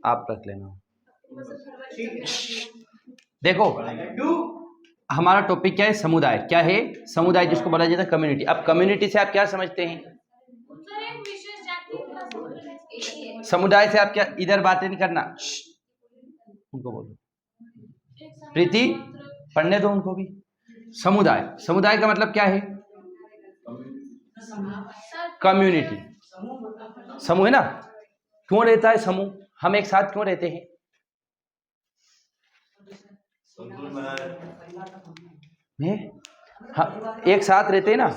आप रख लेना। देखो हमारा टॉपिक क्या है, समुदाय। क्या है समुदाय, जिसको बोला जाता है कम्युनिटी। अब कम्युनिटी से आप क्या समझते हैं? समुदाय से आप क्या, इधर बातें नहीं करना, उनको बोलो। प्रीति पढ़ने दो उनको भी। समुदाय, समुदाय का मतलब क्या है? कम्युनिटी। समूह है ना। क्यों रहता है समूह? हम एक साथ क्यों रहते हैं? हाँ, एक साथ रहते हैं ना,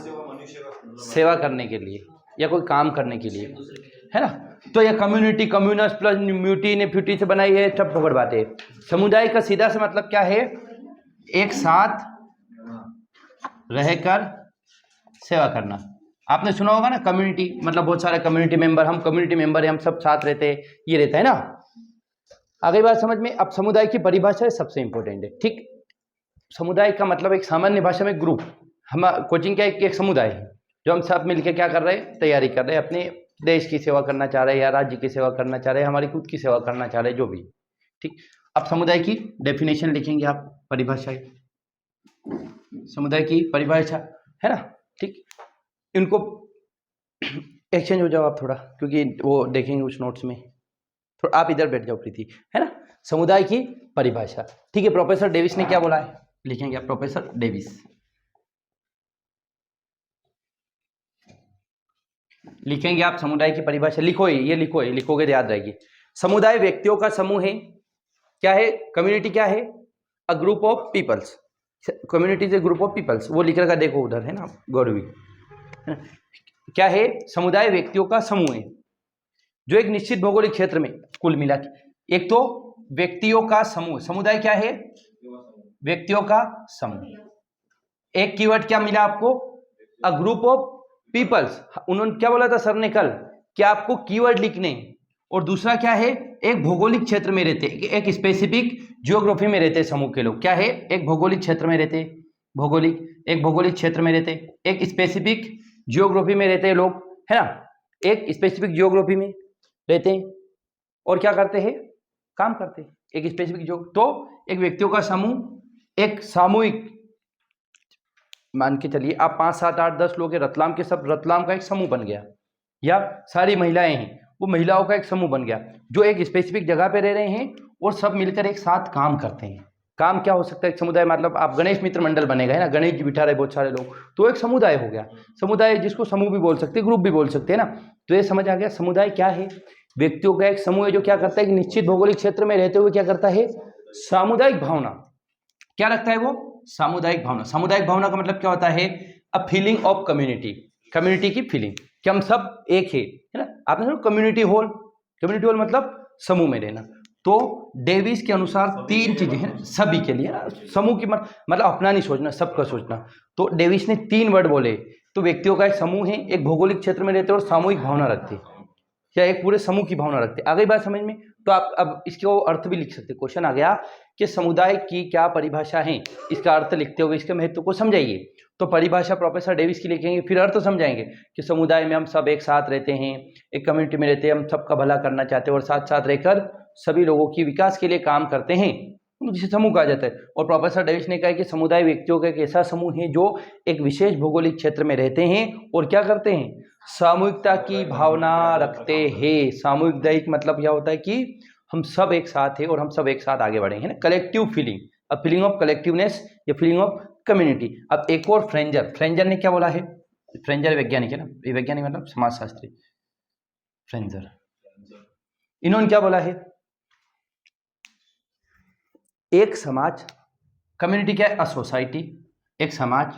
सेवा करने के लिए या कोई काम करने के लिए, है ना। तो यह कम्युनिटी, कम्युनस प्लस म्यूटी ने फ्यूटी से बनाई है, सब बड़ बात है। समुदाय का सीधा से मतलब क्या है? एक साथ रहकर सेवा करना। आपने सुना होगा ना, कम्युनिटी मतलब बहुत सारे कम्युनिटी मेंबर, हम कम्युनिटी मेंबर हैं, हम सब साथ रहते हैं, ये रहता है ना। आगे बात समझ में। अब समुदाय की परिभाषा सबसे इंपॉर्टेंट है, ठीक। समुदाय का मतलब एक सामान्य भाषा में ग्रुप। हम कोचिंग का एक समुदाय है, जो हम सब मिलकर क्या कर रहे हैं, तैयारी कर रहे हैं, अपने देश की सेवा करना चाह रहे हैं या राज्य की सेवा करना चाह रहे हैं, हमारी खुद की सेवा करना चाह रहे हैं, जो भी, ठीक। अब समुदाय की डेफिनेशन लिखेंगे आप, परिभाषा, समुदाय की परिभाषा, है ना, ठीक। इनको एक्सचेंज हो जाओ आप थोड़ा, क्योंकि वो देखेंगे उस नोट्स में। थोड़ा आप इधर बैठ जाओ प्रीति, है ना। समुदाय की परिभाषा, ठीक है। प्रोफेसर डेविस ने क्या बोला है, लिखेंगे आप, प्रोफेसर डेविस। लिखेंगे आप समुदाय की परिभाषा, लिखो ये लिखो, ये लिखोगे तो याद रहेगी। समुदाय व्यक्तियों का समूह है। क्या है कम्युनिटी? क्या है? A group of peoples. Community is a group of peoples, वो लिख रखा देखो उधर, है ना, गौरवी। क्या है? समुदाय व्यक्तियों का समूह है जो एक निश्चित भौगोलिक क्षेत्र में, कुल मिला के, एक तो व्यक्तियों का समूह। समुदाय क्या है? व्यक्तियों का समूह। एक कीवर्ड क्या मिला आपको? A group of peoples. उन्होंने क्या बोला था सर ने कल, कि आपको कीवर्ड लिखने। और दूसरा क्या है? एक भौगोलिक क्षेत्र में रहते, एक स्पेसिफिक जियोग्राफी में रहते समूह के लोग। क्या है? एक भौगोलिक क्षेत्र में रहते, एक भौगोलिक क्षेत्र में रहते, एक स्पेसिफिक जियोग्राफी में रहते लोग, है ना। एक स्पेसिफिक जियोग्राफी में रहते हैं और क्या करते हैं? काम करते हैं, एक स्पेसिफिक जो। तो एक व्यक्तियों का समूह, एक सामूहिक, मान के चलिए आप 5, 7, 8, 10 लोग हैं रतलाम के, सब रतलाम का एक समूह बन गया, या सारी महिलाएं हैं, वो महिलाओं का एक समूह बन गया, जो एक स्पेसिफिक जगह पे रह रहे हैं और सब मिलकर एक साथ काम करते हैं। काम क्या हो सकता है? एक समुदाय मतलब आप गणेश मित्र मंडल बनेगा, है ना, गणेश जी बिठा रहे बहुत सारे लोग, तो एक समुदाय हो गया। समुदाय जिसको समूह भी बोल सकते हैं, ग्रुप भी बोल सकते हैं ना। तो ये समझ आ गया, समुदाय क्या है? व्यक्तियों का एक समूह है जो क्या करता है कि निश्चित भौगोलिक क्षेत्र में रहते हुए क्या करता है? सामुदायिक भावना। क्या रखता है वो? सामुदायिक भावना। सामुदायिक भावना का मतलब क्या होता है? A feeling of community, community की फीलिंग कि हम सब एक है ना। आपने सुना कम्युनिटी हॉल? कम्युनिटी हॉल मतलब समूह में रहना। तो डेविस के अनुसार 3 चीजें हैं सभी के लिए, समूह की मतलब अपना नहीं सोचना, सबका सोचना। तो डेविस ने 3 वर्ड बोले। तो व्यक्तियों का एक समूह है, एक भौगोलिक क्षेत्र में रहते और सामूहिक भावना रखते, या एक पूरे समूह की भावना रखते। आ गई बात समझ में? तो आप अब इसके अर्थ भी लिख सकते। क्वेश्चन आ गया कि समुदाय की क्या परिभाषा है, इसका अर्थ लिखते हुए इसके महत्व को समझाइए। तो परिभाषा प्रोफेसर डेविस की लिखेंगे, फिर अर्थ समझाएंगे कि समुदाय में हम सब एक साथ रहते हैं, एक कम्युनिटी में रहते हैं, हम सबका भला करना चाहते हैं और साथ साथ रहकर सभी लोगों की विकास के लिए काम करते हैं, जिसे समूह कहा जाता है। और प्रोफेसर डेविस ने कहा कि समुदाय व्यक्तियों का एक ऐसा समूह है जो एक विशेष भौगोलिक क्षेत्र में रहते हैं और क्या करते हैं? सामूहिकता की भावना रखते हैं। सामूहिक मतलब क्या होता है कि हम सब एक साथ हैं और हम सब एक साथ आगे बढ़े, है ना। Collective feeling, a feeling of collectiveness या फीलिंग ऑफ कम्युनिटी। अब एक और फ्रेंजर, फ्रेंजर ने क्या बोला है? फ्रेंजर वैज्ञानिक है ना, ये वैज्ञानिक मतलब समाजशास्त्री। फ्रेंजर, इन्होंने क्या बोला है? एक समाज, कम्युनिटी क्या है? अ सोसाइटी, एक समाज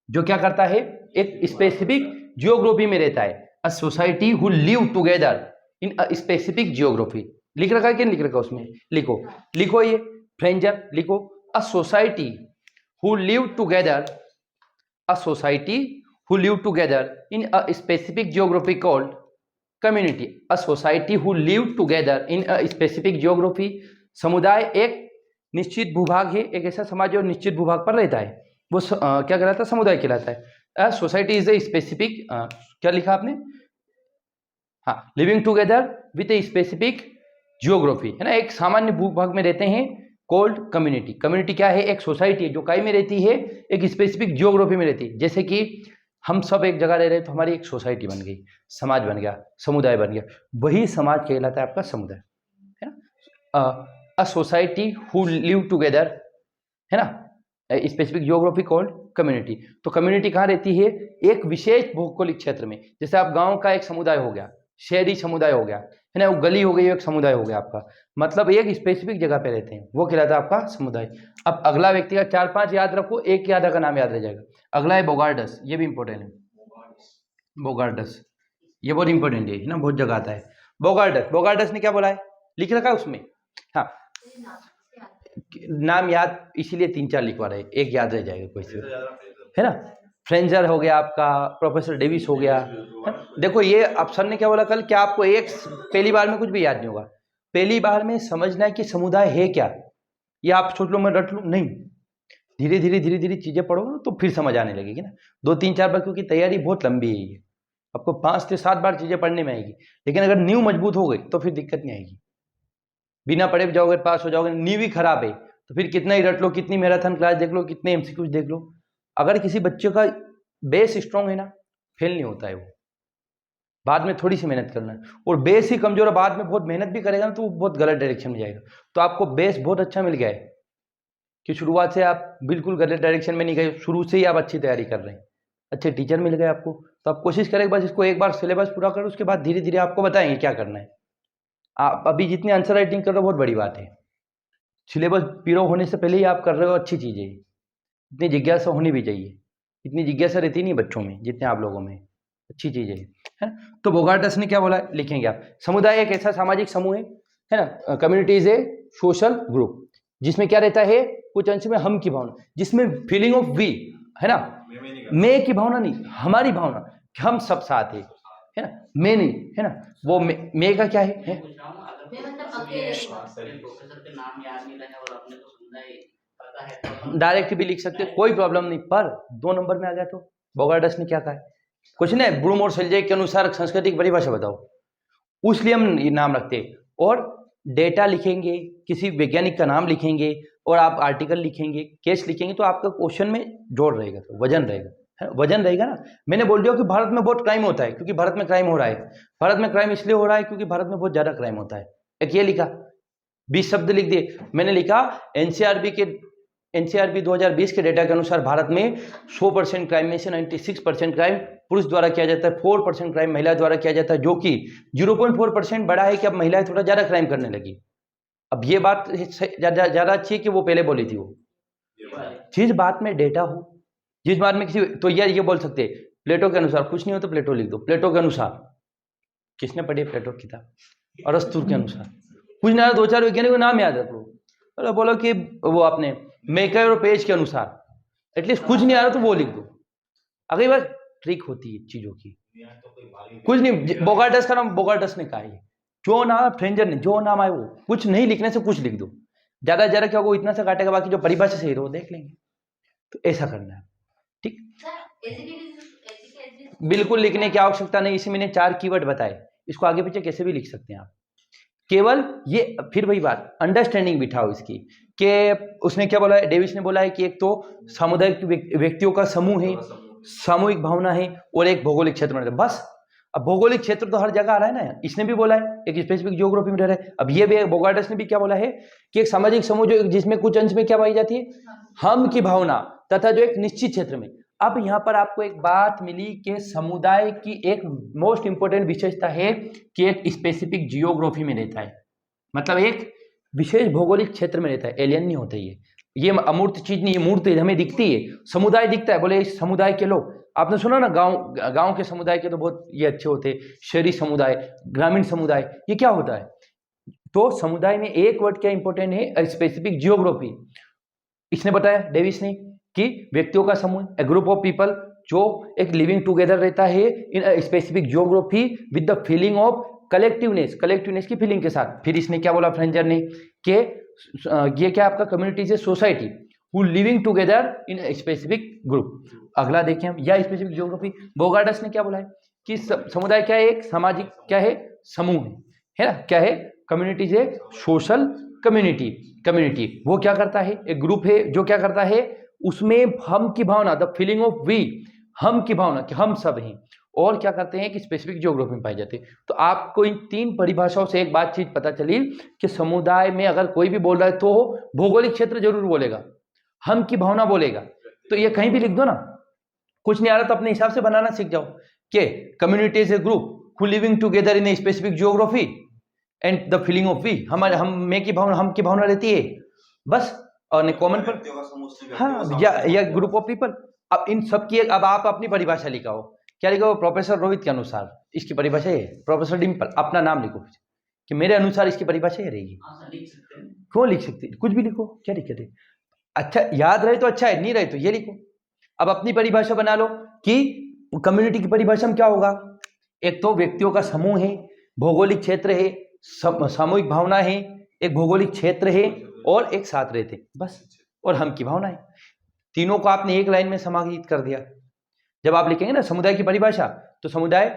जो क्या करता है? एक स्पेसिफिक जियोग्राफी में रहता है। A society who live together in a specific geography. लिख रखा है कि नहीं लिख रखा? उसमें लिखो, लिखो ये फ्रेंजर लिखो। A society who live together, a society who live together in a specific geography called community. A society who live together in a specific geography. समुदाय एक निश्चित भूभाग है, एक ऐसा समाज जो निश्चित भूभाग पर रहता है, वो क्या कहलाता है? समुदाय कहलाता है। सोसाइटी इज ए स्पेसिफिक, क्या लिखा आपने? हाँ, living together with a specific geography, है ना, एक सामान्य भूभाग में रहते हैं कोल्ड कम्युनिटी। कम्युनिटी क्या है? एक सोसाइटी है जो कई में रहती है, एक स्पेसिफिक जियोग्राफी में रहती है। जैसे कि हम सब एक जगह रह रहे हैं तो हमारी एक सोसाइटी बन गई, समाज बन गया, समुदाय बन गया, वही समाज कहलाता है आपका समुदाय, है ना। A society who live together, है ना, स्पेसिफिक जियोग्राफी कॉल्ड कम्युनिटी। तो कम्युनिटी कहाँ रहती है? एक विशेष भौगोलिक क्षेत्र में। जैसे आप गांव का एक समुदाय हो गया, शहरी समुदाय हो गया, है ना, वो गली हो गई, एक समुदाय हो गया आपका, मतलब एक स्पेसिफिक जगह पे रहते हैं, वो कहलाता है आपका समुदाय। अब अगला व्यक्ति का 4-5 याद रखो, एक याद का नाम याद रह जाएगा। अगला है बोगार्डस, ये भी इंपॉर्टेंट है। बोगार्डस ये बहुत इंपॉर्टेंट है ना, बहुत जगह आता है। बोगार्डस ने क्या बोला है? लिख रखा है उसमें। हाँ, नाम याद इसीलिए 3-4 लिखवा रहे, एक याद रह जाएगा कोई से, है ना। फ्रेंजर हो गया आपका, प्रोफेसर डेविस हो गया। देखो ये अब सर ने क्या बोला कल, क्या आपको एक पहली बार में कुछ भी याद नहीं होगा। पहली बार में समझना है कि समुदाय है क्या। ये आप सोच लो मैं रट लूँ, नहीं, धीरे धीरे चीजें पढ़ोगे ना तो फिर समझ आने लगेगी ना। 2-3-4 बार, क्योंकि तैयारी बहुत लंबी है ये, आपको 5 से 7 बार चीजें पढ़ने में आएगी। लेकिन अगर नींव मजबूत हो गई तो फिर दिक्कत नहीं आएगी। बिना पढ़े जाओगे पास हो जाओगे, नींव ही खराब है तो फिर कितना ही रट लो, कितनी मैराथन क्लास देख लो, कितने एमसीक्यूज देख लो, अगर किसी बच्चे का बेस स्ट्रांग है ना, फेल नहीं होता है वो। बाद में थोड़ी सी मेहनत करना है, और बेस ही कमजोर है, बाद में बहुत मेहनत भी करेगा ना तो वो बहुत गलत डायरेक्शन में जाएगा। तो आपको बेस बहुत अच्छा मिल गया है कि शुरुआत से आप बिल्कुल गलत डायरेक्शन में नहीं गए, शुरू से ही आप अच्छी तैयारी कर रहे हैं, अच्छे टीचर मिल गए आपको। तो आप कोशिश करें बस इसको एक बार सिलेबस पूरा करो, उसके बाद धीरे धीरे आपको बताएंगे क्या करना है। आप अभी जितनी आंसर राइटिंग कर रहे हो बहुत बड़ी बात है, सिलेबस पीरो होने से पहले ही आप कर रहे हो, अच्छी चीज़ है। इतनी जिज्ञासा होनी भी चाहिए, इतनी जिज्ञासा रहती नहीं बच्चों में जितने आप लोगों में, अच्छी चीज़ है। तो बोगार्टस ने क्या बोला, लिखेंगे आप। समुदाय एक ऐसा सामाजिक समूह है ना, community is A social group जिसमें क्या रहता है, कुछ अंश में हम की भावना, जिसमें फीलिंग ऑफ वी, है ना, मैं की भावना नहीं, हमारी भावना, हम सब साथ है ना, मैं नहीं, है ना, वो मैं का क्या है? डायरेक्ट भी लिख सकते, कोई प्रॉब्लम नहीं, पर 2 नंबर में आ गया तो बोगार्टस ने क्या कहा है, कुछ नहीं, ब्रूम और सेल्जेक के अनुसार सांस्कृतिक परिभाषा बताओ, उसलिए हम ये नाम रखते हैं। और डेटा लिखेंगे, किसी वैज्ञानिक का नाम लिखेंगे, और आप आर्टिकल लिखेंगे, केस लिखेंगे, तो आपका क्वेश्चन में जोड़ रहेगा, तो वजन रहेगा, वजन रहेगा ना। मैंने बोल दिया कि भारत में बहुत क्राइम होता है, क्योंकि भारत में क्राइम हो रहा है। भारत में क्राइम इसलिए हो रहा है क्योंकि भारत में बहुत ज्यादा क्राइम होता है। एक ये लिखा, 20 शब्द लिख दिए। मैंने लिखा एनसीआरबी 2020 के डेटा के अनुसार भारत में 100% क्राइम में से 96% क्राइम पुरुष द्वारा किया जाता है, 4% क्राइम महिला द्वारा किया जाता है, जो कि 0.4% बढ़ा है कि अब महिलाएं थोड़ा ज्यादा क्राइम करने लगी। अब ये बात ज्यादा अच्छी है कि वो पहले बोली थी, वो जिस बात में डेटा हो, जिस बात में किसी, तो यार ये बोल सकते हैं प्लेटो के अनुसार, कुछ नहीं हो तो प्लेटो लिख दो, प्लेटो के अनुसार, किसने पढ़ी प्लेटो किताब, अरस्तु के अनुसार, कुछ ना 2-4 वैज्ञानिक नाम याद रख लो, बोलो कि वो आपने मेकर और पेज के अनुसार, एटलीस्ट कुछ नहीं आ रहा तो वो लिख दो। अगली बार ट्रिक होती है चीजों की, कुछ नहीं, बोगार्टस का नाम बोगार्टस ने कहा है, जो नाम फ्रेंजर ने जो नाम आए वो, कुछ नहीं लिखने से कुछ लिख दो, ज्यादा ज्यादा क्या होगा, इतना से काटेगा, बाकी जो परिभाषा सही हो देख लेंगे। तो ऐसा करना है, ठीक, बिल्कुल लिखने की आवश्यकता नहीं। इसी मैंने 4 कीवर्ड बताए, इसको आगे पीछे कैसे भी लिख सकते हैं आप, केवल ये, फिर वही बात, अंडरस्टैंडिंग बिठाओ इसकी, कि उसने क्या बोला है, डेविस ने बोला है कि एक तो सामुदायिक व्यक्तियों का समूह है, सामूहिक भावना है, और एक भौगोलिक क्षेत्र में, बस। अब भौगोलिक क्षेत्र तो हर जगह आ रहा है ना, इसने भी बोला है एक स्पेसिफिक जियोग्राफी में रह रहा है। अब ये भी बोगार्टस ने भी क्या बोला है कि एक सामाजिक समूह जो जिसमें कुछ अंश में क्या पाई जाती है, हम की भावना, तथा जो एक निश्चित क्षेत्र में। अब यहाँ पर आपको एक बात मिली कि समुदाय की एक मोस्ट इंपोर्टेंट विशेषता है कि एक स्पेसिफिक जियोग्राफी में रहता है, मतलब एक विशेष भौगोलिक क्षेत्र में रहता है, एलियन नहीं होता ये अमूर्त चीज नहीं, ये मूर्त हमें दिखती है, समुदाय दिखता है। बोले इस समुदाय के लोग, आपने सुना ना, गांव के समुदाय के तो बहुत ये अच्छे होते हैं, शहरी समुदाय, ग्रामीण समुदाय, ये क्या होता है। तो समुदाय में एक वर्ड क्या इंपॉर्टेंट है, स्पेसिफिक जियोग्राफी। इसने बताया डेविस ने कि व्यक्तियों का समूह, ए ग्रुप ऑफ पीपल, जो एक लिविंग टुगेदर रहता है in specific geography with the feeling of collectiveness की फीलिंग के साथ। फिर इसने क्या बोला फ्रेंजर ने कि ये क्या आपका कम्युनिटी से society who living together in specific group. अगला देखें हम, या स्पेसिफिक जियोग्राफी, बोगार्टस ने क्या बोला है कि समुदाय क्या है, एक सामाजिक क्या है, समूह है ना, क्या है, community is A social community वो क्या करता है, एक ग्रुप है जो क्या करता है, उसमें हम की भावना, द फीलिंग ऑफ वी, हम की भावना कि हम सब हैं, और क्या करते हैं कि स्पेसिफिक ज्योग्राफी में पाई जाती है। तो आपको इन 3 परिभाषाओं से एक बात चीज पता चली कि समुदाय में अगर कोई भी बोल रहा है तो भौगोलिक क्षेत्र जरूर बोलेगा, हम की भावना बोलेगा। तो ये कहीं भी लिख दो ना, कुछ नहीं आ रहा तो अपने हिसाब से बनाना सीख जाओ कि community is a group who living together in a specific geography and the feeling of we, हमारे हम में की भावना, हम की भावना रहती है बस, और कॉमन पर हाँ या ग्रुप ऑफ पीपल। अब इन सब की अब आप अपनी परिभाषा लिखाओ, क्या लिखो, प्रोफेसर रोहित के अनुसार इसकी परिभाषा है, प्रोफेसर डिम्पल अपना नाम लिखो कि मेरे अनुसार इसकी परिभाषा ये रहेगी। क्यों लिख सकते, कुछ भी लिखो, क्या दिक्कत है। अच्छा याद रहे तो अच्छा है, नहीं रहे तो ये लिखो। अब अपनी परिभाषा बना लो कि कम्युनिटी की परिभाषा में क्या होगा, एक तो व्यक्तियों का समूह है, भौगोलिक क्षेत्र है, सामूहिक भावना है, एक भौगोलिक क्षेत्र है और एक साथ रहते बस, और हम की भावना है। तीनों को आपने एक लाइन में समाहित कर दिया। जब आप लिखेंगे ना समुदाय की परिभाषा, तो समुदाय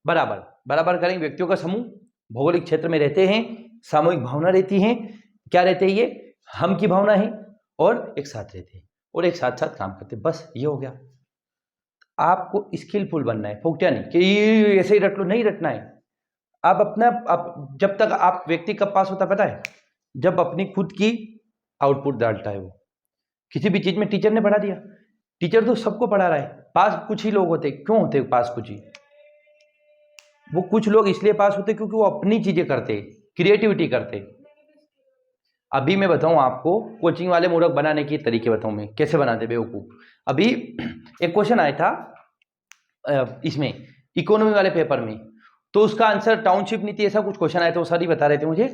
बराबर बराबर करेंगे, व्यक्तियों का समूह भौगोलिक क्षेत्र में रहते हैं, सामूहिक भावना रहती है, क्या रहते हैं ये, हम की भावना है, और एक साथ रहते हैं और एक साथ साथ काम करते हैं, बस ये हो गया। आपको स्किलफुल बनना है, फोकटिया नहीं कि ये ऐसे ही रट लो, नहीं रटना है। आप अपना जब तक आप व्यक्ति कब पास होता पता है, जब अपनी खुद की आउटपुट डालता है। वो किसी भी चीज में टीचर ने पढ़ा दिया, टीचर तो सबको पढ़ा रहा है, पास कुछ ही लोग होते, क्यों होते पास कुछ ही, वो कुछ लोग इसलिए पास होते क्योंकि वो अपनी चीजें करते, क्रिएटिविटी करते। अभी मैं बताऊं आपको, कोचिंग वाले मूर्ख बनाने के तरीके बताऊं मैं कैसे बनाते बेवकूफ। अभी एक क्वेश्चन आया था इसमें इकोनॉमी वाले पेपर में, तो उसका आंसर टाउनशिप नीति ऐसा कुछ क्वेश्चन आया था, वो सर ही बता रहे थे मुझे।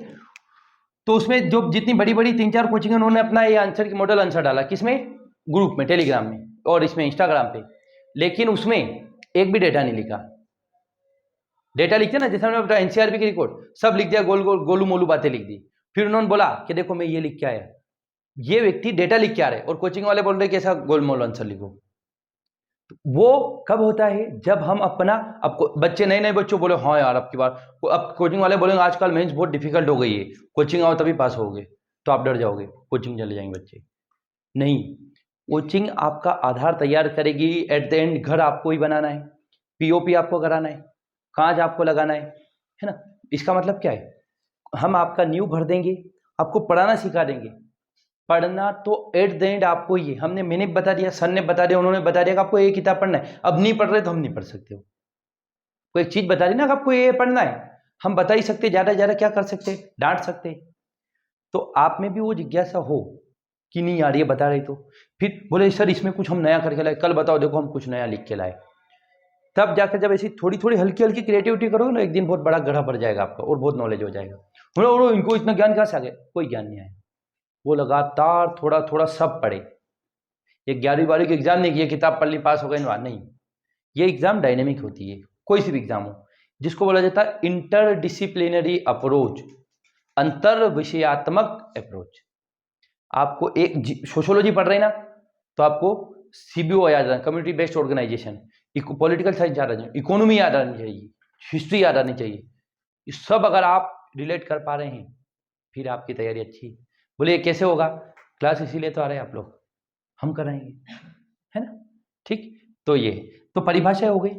तो उसमें जो जितनी बड़ी बड़ी 3-4 कोचिंग उन्होंने अपना ये आंसर की मॉडल आंसर डाला, किसमें, ग्रुप में, टेलीग्राम में और इसमें इंस्टाग्राम पे, लेकिन उसमें एक भी डेटा नहीं लिखा। डेटा लिखते ना, जैसे हमने बताया एनसीआरबी की रिकॉर्ड सब लिख दिया, गोलू मोलू बातें लिख दी। फिर उन्होंने बोला कि देखो मैं ये लिख के आया, ये व्यक्ति डेटा लिख के आ रहे और कोचिंग वाले बोल रहे कि ऐसा गोल मोल आंसर लिखो। वो कब होता है, जब हम अपना, अब बच्चे नए नए बच्चों बोले हाँ यार अब की बार, अब कोचिंग वाले बोलेंगे आजकल मेंस बहुत डिफिकल्ट हो गई है, कोचिंग आओ तभी पास होगे, तो आप डर जाओगे, कोचिंग चले जाएंगे बच्चे। नहीं, कोचिंग आपका आधार तैयार करेगी, एट द एंड घर आपको ही बनाना है, पीओपी आपको कराना है, कांच आपको लगाना है ना। इसका मतलब क्या है, हम आपका नींव भर देंगे, आपको पढ़ाना सिखा देंगे। पढ़ना तो एट द एंड आपको ही, मैंने बता दिया, सर ने बता दिया, उन्होंने बता दिया कि आपको ये किताब पढ़ना है। अब नहीं पढ़ रहे तो हम नहीं पढ़ सकते हो, कोई एक चीज बता दी ना कि आपको ये पढ़ना है, हम बता ही सकते, ज्यादा ज्यादा क्या कर सकते, डांट सकते। तो आप में भी वो जिज्ञासा हो कि नहीं यार ये बता रहे, तो फिर बोले सर इसमें कुछ हम नया करके लाए, कल बताओ देखो हम कुछ नया लिख के लाए। तब जाकर जब ऐसी थोड़ी थोड़ी हल्की हल्की क्रिएटिविटी करोगे ना, एक दिन बहुत बड़ा गढ़ा पड़ जाएगा आपका और बहुत नॉलेज हो जाएगा। बोलो इनको इतना ज्ञान कहाँ से आ गया, कोई ज्ञान नहीं आया, वो लगातार थोड़ा थोड़ा सब पढ़े। ये 11वीं 12वीं के एग्जाम नहीं, ये किताब पढ़ ली पास हो गए नहीं, ये एग्जाम डायनेमिक होती है, कोई सी भी एग्जाम हो, जिसको बोला जाता है इंटरडिसिप्लिनरी अप्रोच, अंतर विषयात्मक अप्रोच। आपको एक सोशियोलॉजी पढ़ रहे हैं ना, तो आपको सीबीओ याद रखना, community based organization, political science याद आनी, इकोनॉमी याद आनी चाहिए, हिस्ट्री याद आनी चाहिए। ये सब अगर आप रिलेट कर पा रहे हैं फिर आपकी तैयारी अच्छी। बोले कैसे होगा, क्लास इसीलिए तो आ रहे हैं आप लोग, हम कराएंगे, है ना। ठीक, तो ये तो परिभाषा हो गई।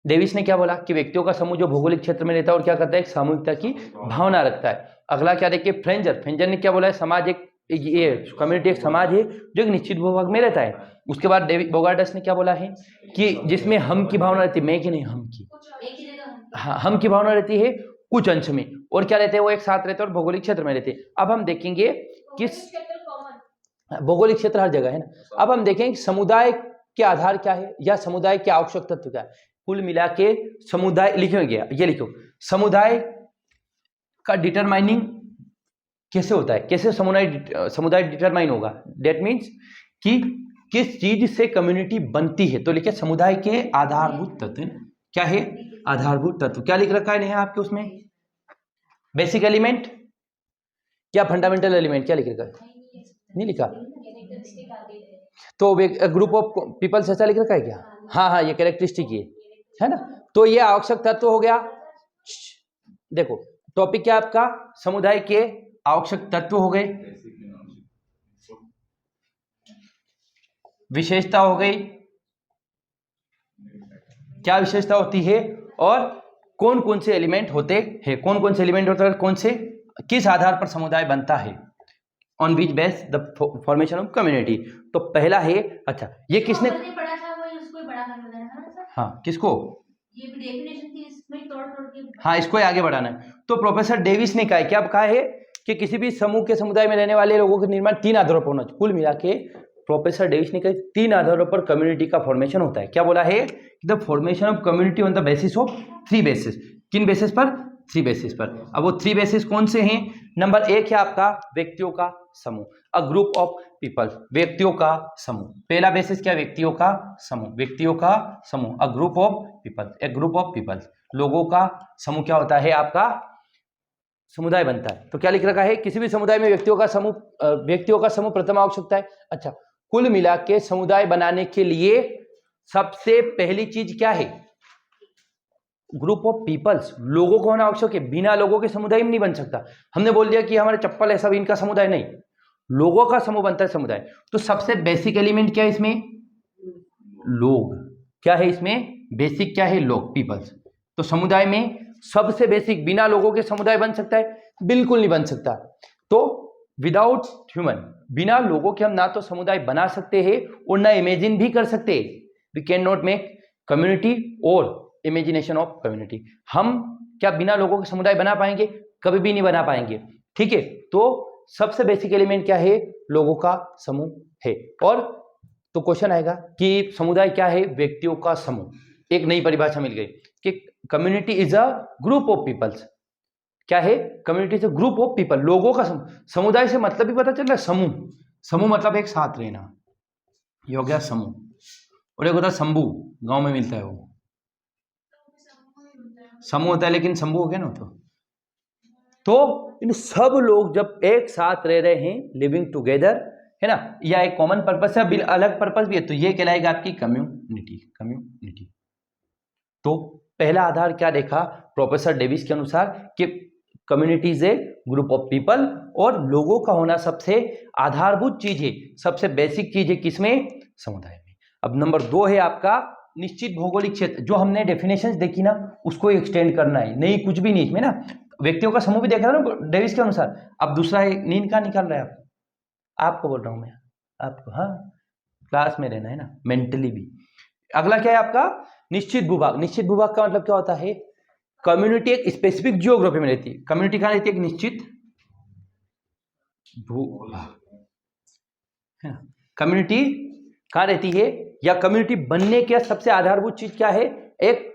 डेविस ने क्या बोला कि व्यक्तियों का समूह जो भौगोलिक क्षेत्र में रहता है और क्या करता है, एक सामूहिकता की भावना रखता है। अगला क्या देखिए, फ्रेंजर ने क्या बोला है, समाज एक, ये कम्युनिटी एक समाज है जो एक निश्चित भूभाग में रहता है। उसके बाद डेविड बोगार्डस ने क्या बोला है कि जिसमें हम की भावना रहती है, मैं की नहीं, हम की, हाँ हम की भावना रहती है कुछ अंश में, और क्या रहते हैं, वो एक साथ रहते हैं और भौगोलिक क्षेत्र में रहते हैं। अब हम देखेंगे किस भौगोलिक क्षेत्र हर जगह है ना। अब हम देखेंगे समुदाय के आधार क्या है या समुदाय के आवश्यक तत्व क्या है। कुल मिला के समुदाय लिखेंगे, ये लिखो, समुदाय का डिटरमाइनिंग कैसे होता है, कैसे समुदाय डिटरमाइन होगा, डेट मीन्स कि किस चीज से कम्युनिटी बनती है। तो लिखे समुदाय के आधारभूत तत्व, क्या है, आधारभूत तत्व। क्या लिख रखा है नहीं आपके उसमें, बेसिक एलिमेंट या फंडामेंटल एलिमेंट, क्या लिख रखा है, नहीं लिखा। तो ग्रुप ऑफ पीपल्स ऐसा लिख रखा है क्या, हाँ ये कैरेक्टरिस्टिक है ना। तो ये आवश्यक तत्व हो गया। देखो टॉपिक क्या आपका, समुदाय के आवश्यक तत्व हो गए, विशेषता हो गई, क्या विशेषता होती है, और कौन कौन से एलिमेंट होते हैं, कौन कौन से एलिमेंट होते हैं, कौन से, किस आधार पर समुदाय बनता है, on which base the formation of community. तो पहला है, अच्छा ये किसने पढ़ा था, वो उसको बड़ा कर देना है ना। हाँ किसको, ये भी डेफिनेशन थी, इसमें तोड़ तोड़ के, हाँ इसको आगे बढ़ाना है। तो प्रोफेसर डेविस ने कहा है, क्या कहा है कि किसी भी समूह के समुदाय में रहने वाले लोगों का निर्माण 3 आधारों पर होना चाहिए। कुल मिला के प्रोफेसर डेविस ने कहा 3 आधारों पर कम्युनिटी का फॉर्मेशन होता है। क्या बोला है, the formation of community on the basis of 3 basis. किन बेसिस पर, 3 बेसिस पर। अब वो 3 बेसिस कौन से हैं, नंबर 1 है आपका व्यक्तियों का समूह, अ ग्रुप ऑफ पीपल, व्यक्तियों का समूह। पहला बेसिस क्या, व्यक्तियों का समूह, व्यक्तियों का समूह, अ group of people, A group of people, लोगों का समूह क्या होता है आपका, समुदाय बनता है। तो क्या लिख रखा है, किसी भी समुदाय में व्यक्तियों का समूह प्रथम आवश्यकता है। अच्छा, कुल मिला के समुदाय बनाने के लिए सबसे पहली चीज क्या है, ग्रुप ऑफ पीपल्स, लोगों को होना आवश्यक है। बिना लोगों के समुदाय में नहीं बन सकता। हमने बोल दिया कि हमारे चप्पल है सब, इनका समुदाय नहीं, लोगों का समूह बनता है समुदाय। तो सबसे बेसिक एलिमेंट क्या है इसमें, लोग। क्या है इसमें बेसिक, क्या है, लोग, पीपल्स। तो समुदाय में सबसे बेसिक, बिना लोगों के समुदाय बन सकता है, बिल्कुल नहीं बन सकता। तो विदाउट ह्यूमन, बिना लोगों के हम ना तो समुदाय बना सकते हैं और ना इमेजिन भी कर सकते हैं। We can not make community और इमेजिनेशन ऑफ कम्युनिटी। हम क्या बिना लोगों के समुदाय बना पाएंगे, कभी भी नहीं बना पाएंगे। ठीक है, तो सबसे बेसिक एलिमेंट क्या है, लोगों का समूह है। और तो क्वेश्चन आएगा कि समुदाय क्या है, व्यक्तियों का समूह। एक नई परिभाषा मिल गई कि community is a group of peoples. क्या है, community is a group of people, लोगों का समूह। समुदाय से मतलब भी पता चल रहा है, समूह, समूह मतलब एक साथ रहना, ये हो गया समूह। और एक होता है शंभू, गांव में मिलता है वो समूह होता है, लेकिन शंभू हो गया ना। तो इन सब लोग जब एक साथ रह रहे हैं, लिविंग टुगेदर, है ना, या एक कॉमन पर्पस है, अलग पर्पस भी है, तो ये कहलाएगा आपकी कम्युनिटी, कम्युनिटी। तो पहला आधार क्या देखा प्रोफेसर डेविस के अनुसार, कि communities A group of people, और लोगों का होना सबसे आधारभूत चीज है, सबसे बेसिक चीज है, किसमें, समुदाय में। अब नंबर 2 है आपका निश्चित भौगोलिक क्षेत्र। जो हमने डेफिनेशंस देखी ना, उसको एक्सटेंड करना है, नहीं कुछ भी नहीं इसमें ना। व्यक्तियों का समूह भी देखा ना डेविस के अनुसार। अब दूसरा है, नींद का निकाल रहा है आप, आपको बोल रहा हूं मैं, आपको, हाँ क्लास में रहना है ना, मेंटली भी। अगला क्या है आपका, निश्चित भूभाग। निश्चित भूभाग का मतलब क्या होता है, कम्युनिटी एक स्पेसिफिक जियोग्राफी में रहती है। कम्युनिटी कहां रहती है, एक निश्चित भूभाग है ना। कम्युनिटी कहां रहती है, या कम्युनिटी बनने के सबसे आधारभूत चीज क्या है, एक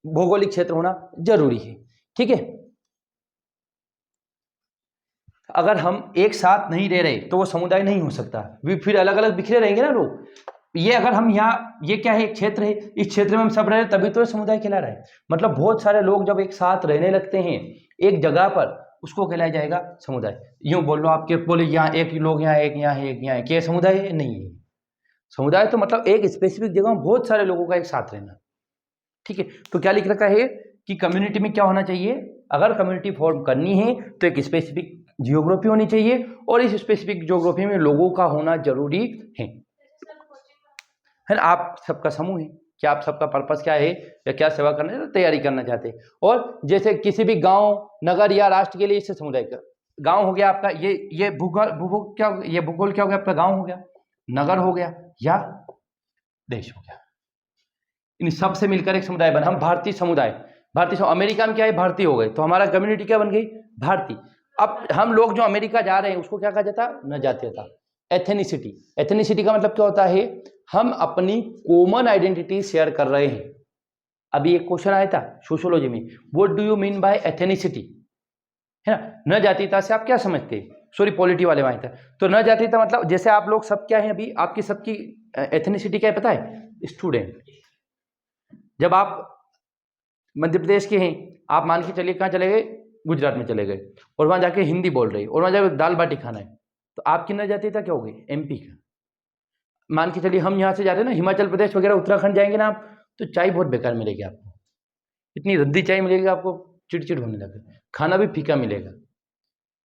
भौगोलिक क्षेत्र होना जरूरी है। ठीक है, अगर हम एक साथ नहीं रह रहे तो वो समुदाय नहीं हो सकता, फिर अलग अलग बिखरे रहेंगे ना लोग। ये अगर हम यहाँ, ये क्या है, एक क्षेत्र है, इस क्षेत्र में हम सब रह रहे तभी तो समुदाय कहला रहा है। मतलब बहुत सारे लोग जब एक साथ रहने लगते हैं एक जगह पर, उसको कहलाया जाएगा समुदाय। यूं बोल लो, आपके बोले यहाँ एक लोग, यहाँ एक, यहाँ है, एक यहाँ है, क्या समुदाय है? नहीं है। समुदाय तो मतलब एक स्पेसिफिक जगह में बहुत सारे लोगों का एक साथ रहना। ठीक है, तो क्या लिख रखा है कि कम्युनिटी में क्या होना चाहिए, अगर कम्युनिटी फॉर्म करनी है तो एक स्पेसिफिक जियोग्राफी होनी चाहिए, और इस स्पेसिफिक जियोग्राफी में लोगों का होना जरूरी है ना। आप सबका समूह है, क्या आप सबका पर्पस क्या है, या क्या सेवा करने तैयारी करना चाहते हैं। और जैसे किसी भी गांव, नगर या राष्ट्र के लिए इससे समुदाय का, गांव हो गया आपका, ये भूगोल क्या, ये भूगोल क्या हो गया आपका, गांव हो गया, नगर हो गया, या देश हो गया। इन सब से मिलकर एक समुदाय बना। हम भारतीय समुदाय, अमेरिका में क्या है, भारतीय हो गए, तो हमारा कम्युनिटी क्या बन गई, भारतीय। अब हम लोग जो अमेरिका जा रहे हैं उसको क्या कहा जाता, न जातीयता, एथेनिसिटी। एथेनिसिटी का मतलब क्या होता है, हम अपनी कॉमन आइडेंटिटी शेयर कर रहे हैं। अभी एक क्वेश्चन आया था सोशियोलॉजी में, what do you mean by ethnicity, है ना। न जातीयता से आप क्या समझते हैं, सॉरी पॉलिटी वाले में आया था। तो न जातीयता मतलब जैसे आप लोग सब क्या है, अभी आपकी सबकी एथेनिसिटी क्या है पता है, स्टूडेंट। जब आप मध्य प्रदेश के हैं, आप मान के चलिए कहाँ चले गए, गुजरात में चले गए, और वहाँ जाके हिंदी बोल रहे, और वहाँ जाके दाल बाटी खाना है, तो आपकी न जातीयता क्या होगी, एमपी का। मान के चलिए हम यहाँ से जा रहे हैं ना, हिमाचल प्रदेश वगैरह उत्तराखंड जाएंगे ना आप, तो चाय बहुत बेकार मिलेगी आपको, इतनी रद्दी चाय मिलेगी आपको, चिड़चिड़ होने लगेगा, खाना भी फीका मिलेगा,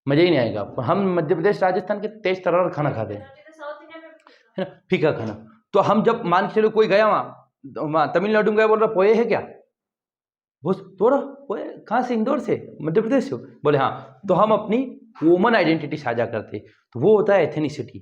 मज़ा ही नहीं आएगा आपको। हम मध्य प्रदेश राजस्थान के तेज तर्रार खाना खाते हैं, है ना, फीका खाना। तो हम जब मान के चलो कोई गया वहाँ तमिलनाडु में गया, बोल रहा पोहे है क्या, वो तोड़ा पोहे कहाँ से, इंदौर से, मध्य प्रदेश से, बोले हाँ। तो हम अपनी कॉमन आइडेंटिटी साझा करते, तो वो होता है एथेनिसिटी।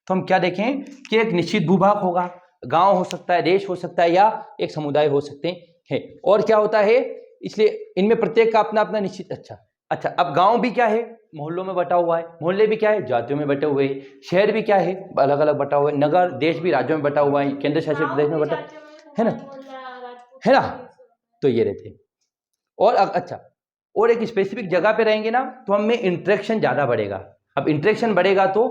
तो हम क्या देखें कि एक निश्चित भूभाग होगा, गांव हो सकता है, देश हो सकता है, या एक समुदाय हो सकते हैं। और क्या होता है, इसलिए इनमें प्रत्येक का अपना अपना निश्चित। अच्छा अब गांव भी क्या है, मोहल्लों में बटा हुआ है, मोहल्ले भी क्या है, जातियों में बटे हुए हैं, शहर भी क्या है, अलग अलग बटा हुआ है, नगर देश भी राज्यों में बटा हुआ है, केंद्र शासित प्रदेश में बटा, है ना, है ना। तो ये रहते। और अच्छा, और एक स्पेसिफिक जगह पे रहेंगे ना, तो हमें इंटरेक्शन ज़्यादा बढ़ेगा। अब इंटरेक्शन बढ़ेगा तो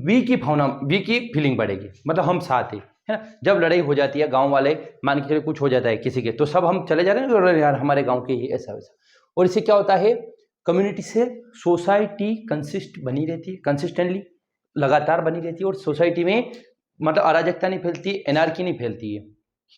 वी की भावना, वी की फीलिंग बढ़ेगी, मतलब हम साथ हैं, है ना। जब लड़ाई हो जाती है, गांव वाले मान के चलिए कुछ हो जाता है किसी के, तो सब हम चले जा रहे हैं, अरे यार हमारे गांव के ही ऐसा वैसा। और इससे क्या होता है, कम्युनिटी से सोसाइटी कंसिस्ट बनी रहती है, कंसिस्टेंटली लगातार बनी रहती है, और सोसाइटी में मतलब अराजकता नहीं फैलती, एनार्की नहीं फैलती है।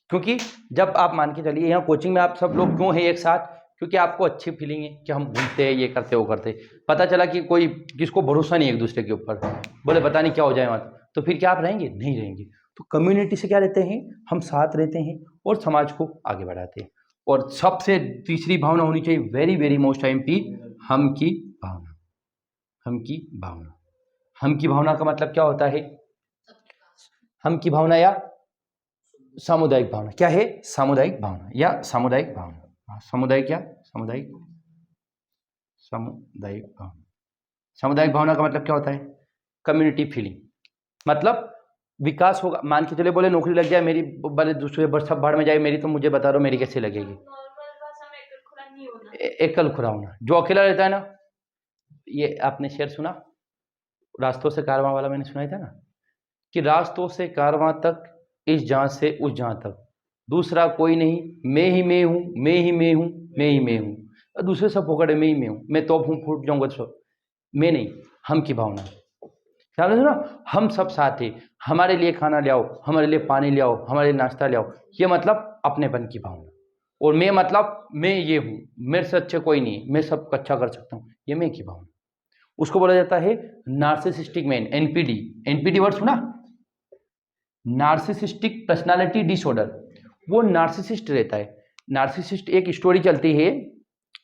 क्योंकि जब आप मान के चलिए यहाँ कोचिंग में आप सब लोग क्यों हैं एक साथ, क्योंकि आपको अच्छी फीलिंग है कि हम घूमते हैं, ये करते वो करते। पता चला कि कोई किसको भरोसा नहीं है एक दूसरे के ऊपर, बोले पता नहीं क्या हो जाए वहाँ, तो फिर क्या आप रहेंगे, नहीं रहेंगे। तो कम्युनिटी से क्या रहते हैं, हम साथ रहते हैं और समाज को आगे बढ़ाते हैं। और सबसे तीसरी भावना होनी चाहिए, वेरी वेरी मोस्ट एमपी, हम की भावना। हम की भावना, हम की भावना का मतलब क्या होता है, हम की भावना या सामुदायिक भावना, क्या है, सामुदायिक भावना या सामुदायिक भावना, सामुदायिक क्या, सामुदायिक, सामुदायिक भावना। सामुदायिक भावना का मतलब क्या होता है, कम्युनिटी फीलिंग। मतलब विकास होगा, मान के चले बोले नौकरी लग जाए मेरी, बोले दूसरे सब भाड़ में जाए मेरी, तो मुझे बता दो मेरी कैसे लगेगी। एकल खुरा होना, जो अकेला रहता है ना, ये आपने शेर सुना, रास्तों से कारवां वाला, मैंने सुनाया था ना, कि रास्तों से कारवां तक, इस जहां से उस जहां तक, दूसरा कोई नहीं, मैं ही मैं हूँ, मैं ही मैं हूँ, मैं ही मैं हूँ, दूसरे सब पकड़े, मैं ही मैं हूँ, मैं तोप हूँ, फूट जाऊंगा तो मैं नहीं। हम की भावना, ख्याल है ना, हम सब साथ हैं, हमारे लिए खाना ले आओ, हमारे लिए पानी ले आओ, हमारे लिए नाश्ता ले आओ, ये मतलब अपनेपन की भावना। और मैं मतलब मैं ये हूँ, मेरे से अच्छे कोई नहीं, मैं सब अच्छा कर सकता हूँ, ये मैं की भावना। उसको बोला जाता है narcissistic man, NPD. NPD word सुना, नार्सिसिस्टिक पर्सनालिटी डिसऑर्डर। वो नार्सिसिस्ट रहता है। नार्सिसिस्ट, एक स्टोरी चलती है,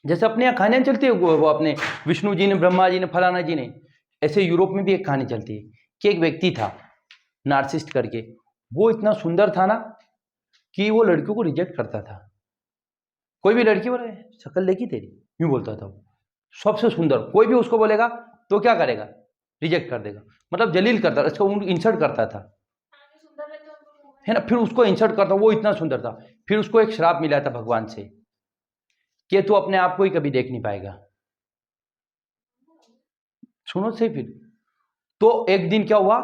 जैसे अपने यहाँ कहानियाँ चलती है, वो अपने विष्णु जी ने, ब्रह्मा जी ने, फलाना जी ने, ऐसे यूरोप में भी एक कहानी चलती है कि एक व्यक्ति था नार्सिसिस्ट करके, वो इतना सुंदर था ना कि वो लड़कियों को रिजेक्ट करता था। कोई भी लड़की बोले शक्ल देखी तेरी, यूँ बोलता था वो, सबसे सुंदर, कोई भी उसको बोलेगा तो क्या करेगा, रिजेक्ट कर देगा, मतलब जलील करता था, इसको इंसल्ट करता था, है ना। फिर उसको इंसल्ट करता, वो इतना सुंदर था। फिर उसको एक श्राप मिला था भगवान से कि तू अपने आप को ही कभी देख नहीं पाएगा। सुनो सही। फिर तो एक दिन क्या हुआ,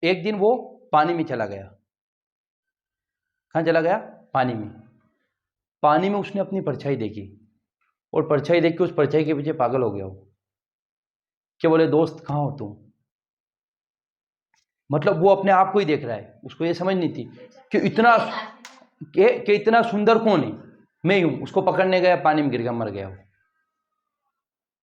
एक दिन वो पानी में चला गया। कहाँ चला गया, पानी में। पानी में उसने अपनी परछाई देखी, और परछाई देख के उस परछाई के पीछे पागल हो गया वो, क्या बोले दोस्त कहाँ हो तुम। मतलब वो अपने आप को ही देख रहा है, उसको ये समझ नहीं थी कि इतना कि इतना सुंदर कौन है, मैं हूं। उसको पकड़ने गया, पानी में गिर गया, मर गया वो।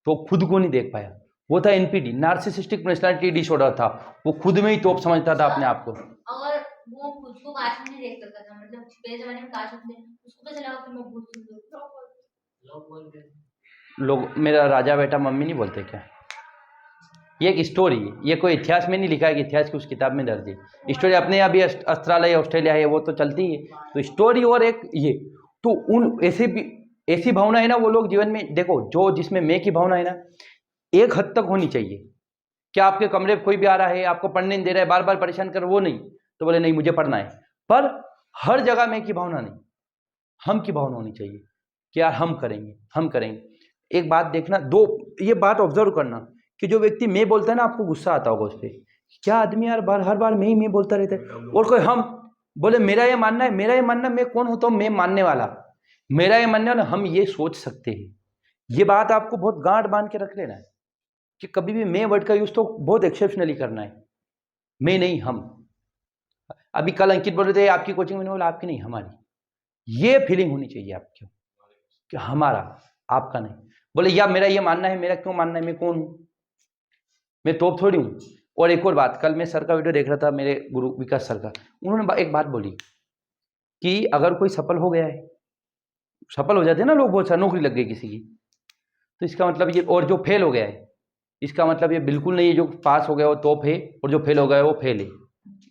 तो खुद को नहीं देख पाया। वो था एनपीडी, नार्सिसिस्टिक पर्सनालिटी डिसऑर्डर था। वो खुद में ही तोप समझता था अपने आप को। अगर वो खुद को काश में नहीं देख सकता था, मतलब पहले जमाने में काश में उसको पता चला कि मैं बहुत सुंदर हूं। लोग मेरा राजा बेटा मम्मी नहीं बोलते क्या। ये एक स्टोरी है, ये कोई इतिहास में नहीं लिखा है कि इतिहास की उस किताब में दर्ज है। स्टोरी अपने यहाँ भी ऑस्ट्रेलिया ऑस्ट्रेलिया है, वो तो चलती है। तो स्टोरी और एक ये, तो उन ऐसे भी ऐसी भावना है ना, वो लोग जीवन में देखो, जो जिसमें मैं की भावना है ना, एक हद तक होनी चाहिए। क्या आपके कमरे में कोई भी आ रहा है, आपको पढ़ने नहीं दे रहा है, बार बार परेशान कर, वो नहीं, तो बोले नहीं मुझे पढ़ना है। पर हर जगह मैं की भावना नहीं, हम की भावना होनी चाहिए कि यार हम करेंगे, हम करेंगे। एक बात देखना, दो ये बात ऑब्जर्व करना कि जो व्यक्ति मैं बोलता है ना, आपको गुस्सा आता होगा उस पर, क्या आदमी यार हर बार मैं ही मैं बोलता रहता है। और कोई हम बोले मेरा ये मानना है, मेरा ये मानना, मैं कौन होता हूँ मैं मानने वाला, मेरा ये मानना है ना, हम ये सोच सकते हैं। ये बात आपको बहुत गांठ बांध के रख लेना है कि कभी भी मैं वर्ड का यूज तो बहुत एक्सेप्शनली करना है, मैं नहीं हम। अभी कल अंकित बोल रहे थे आपकी कोचिंग में, बोला आपकी नहीं हमारी। ये फीलिंग होनी चाहिए आपकी कि हमारा, आपका नहीं। बोले या मेरा ये मानना है, मेरा क्यों मानना है, मैं कौन हूँ, मैं तोप थोड़ी हूँ। और एक और बात, कल मैं सर का वीडियो देख रहा था, मेरे गुरु विकास सर का, उन्होंने एक बात बोली कि अगर कोई सफल हो गया है, सफल हो जाते हैं ना लोग, बहुत सारी नौकरी लग गई किसी की, तो इसका मतलब ये, और जो फेल हो गया है इसका मतलब ये बिल्कुल नहीं है जो पास हो गया वो तोप है और जो फेल हो गया वो फेल है,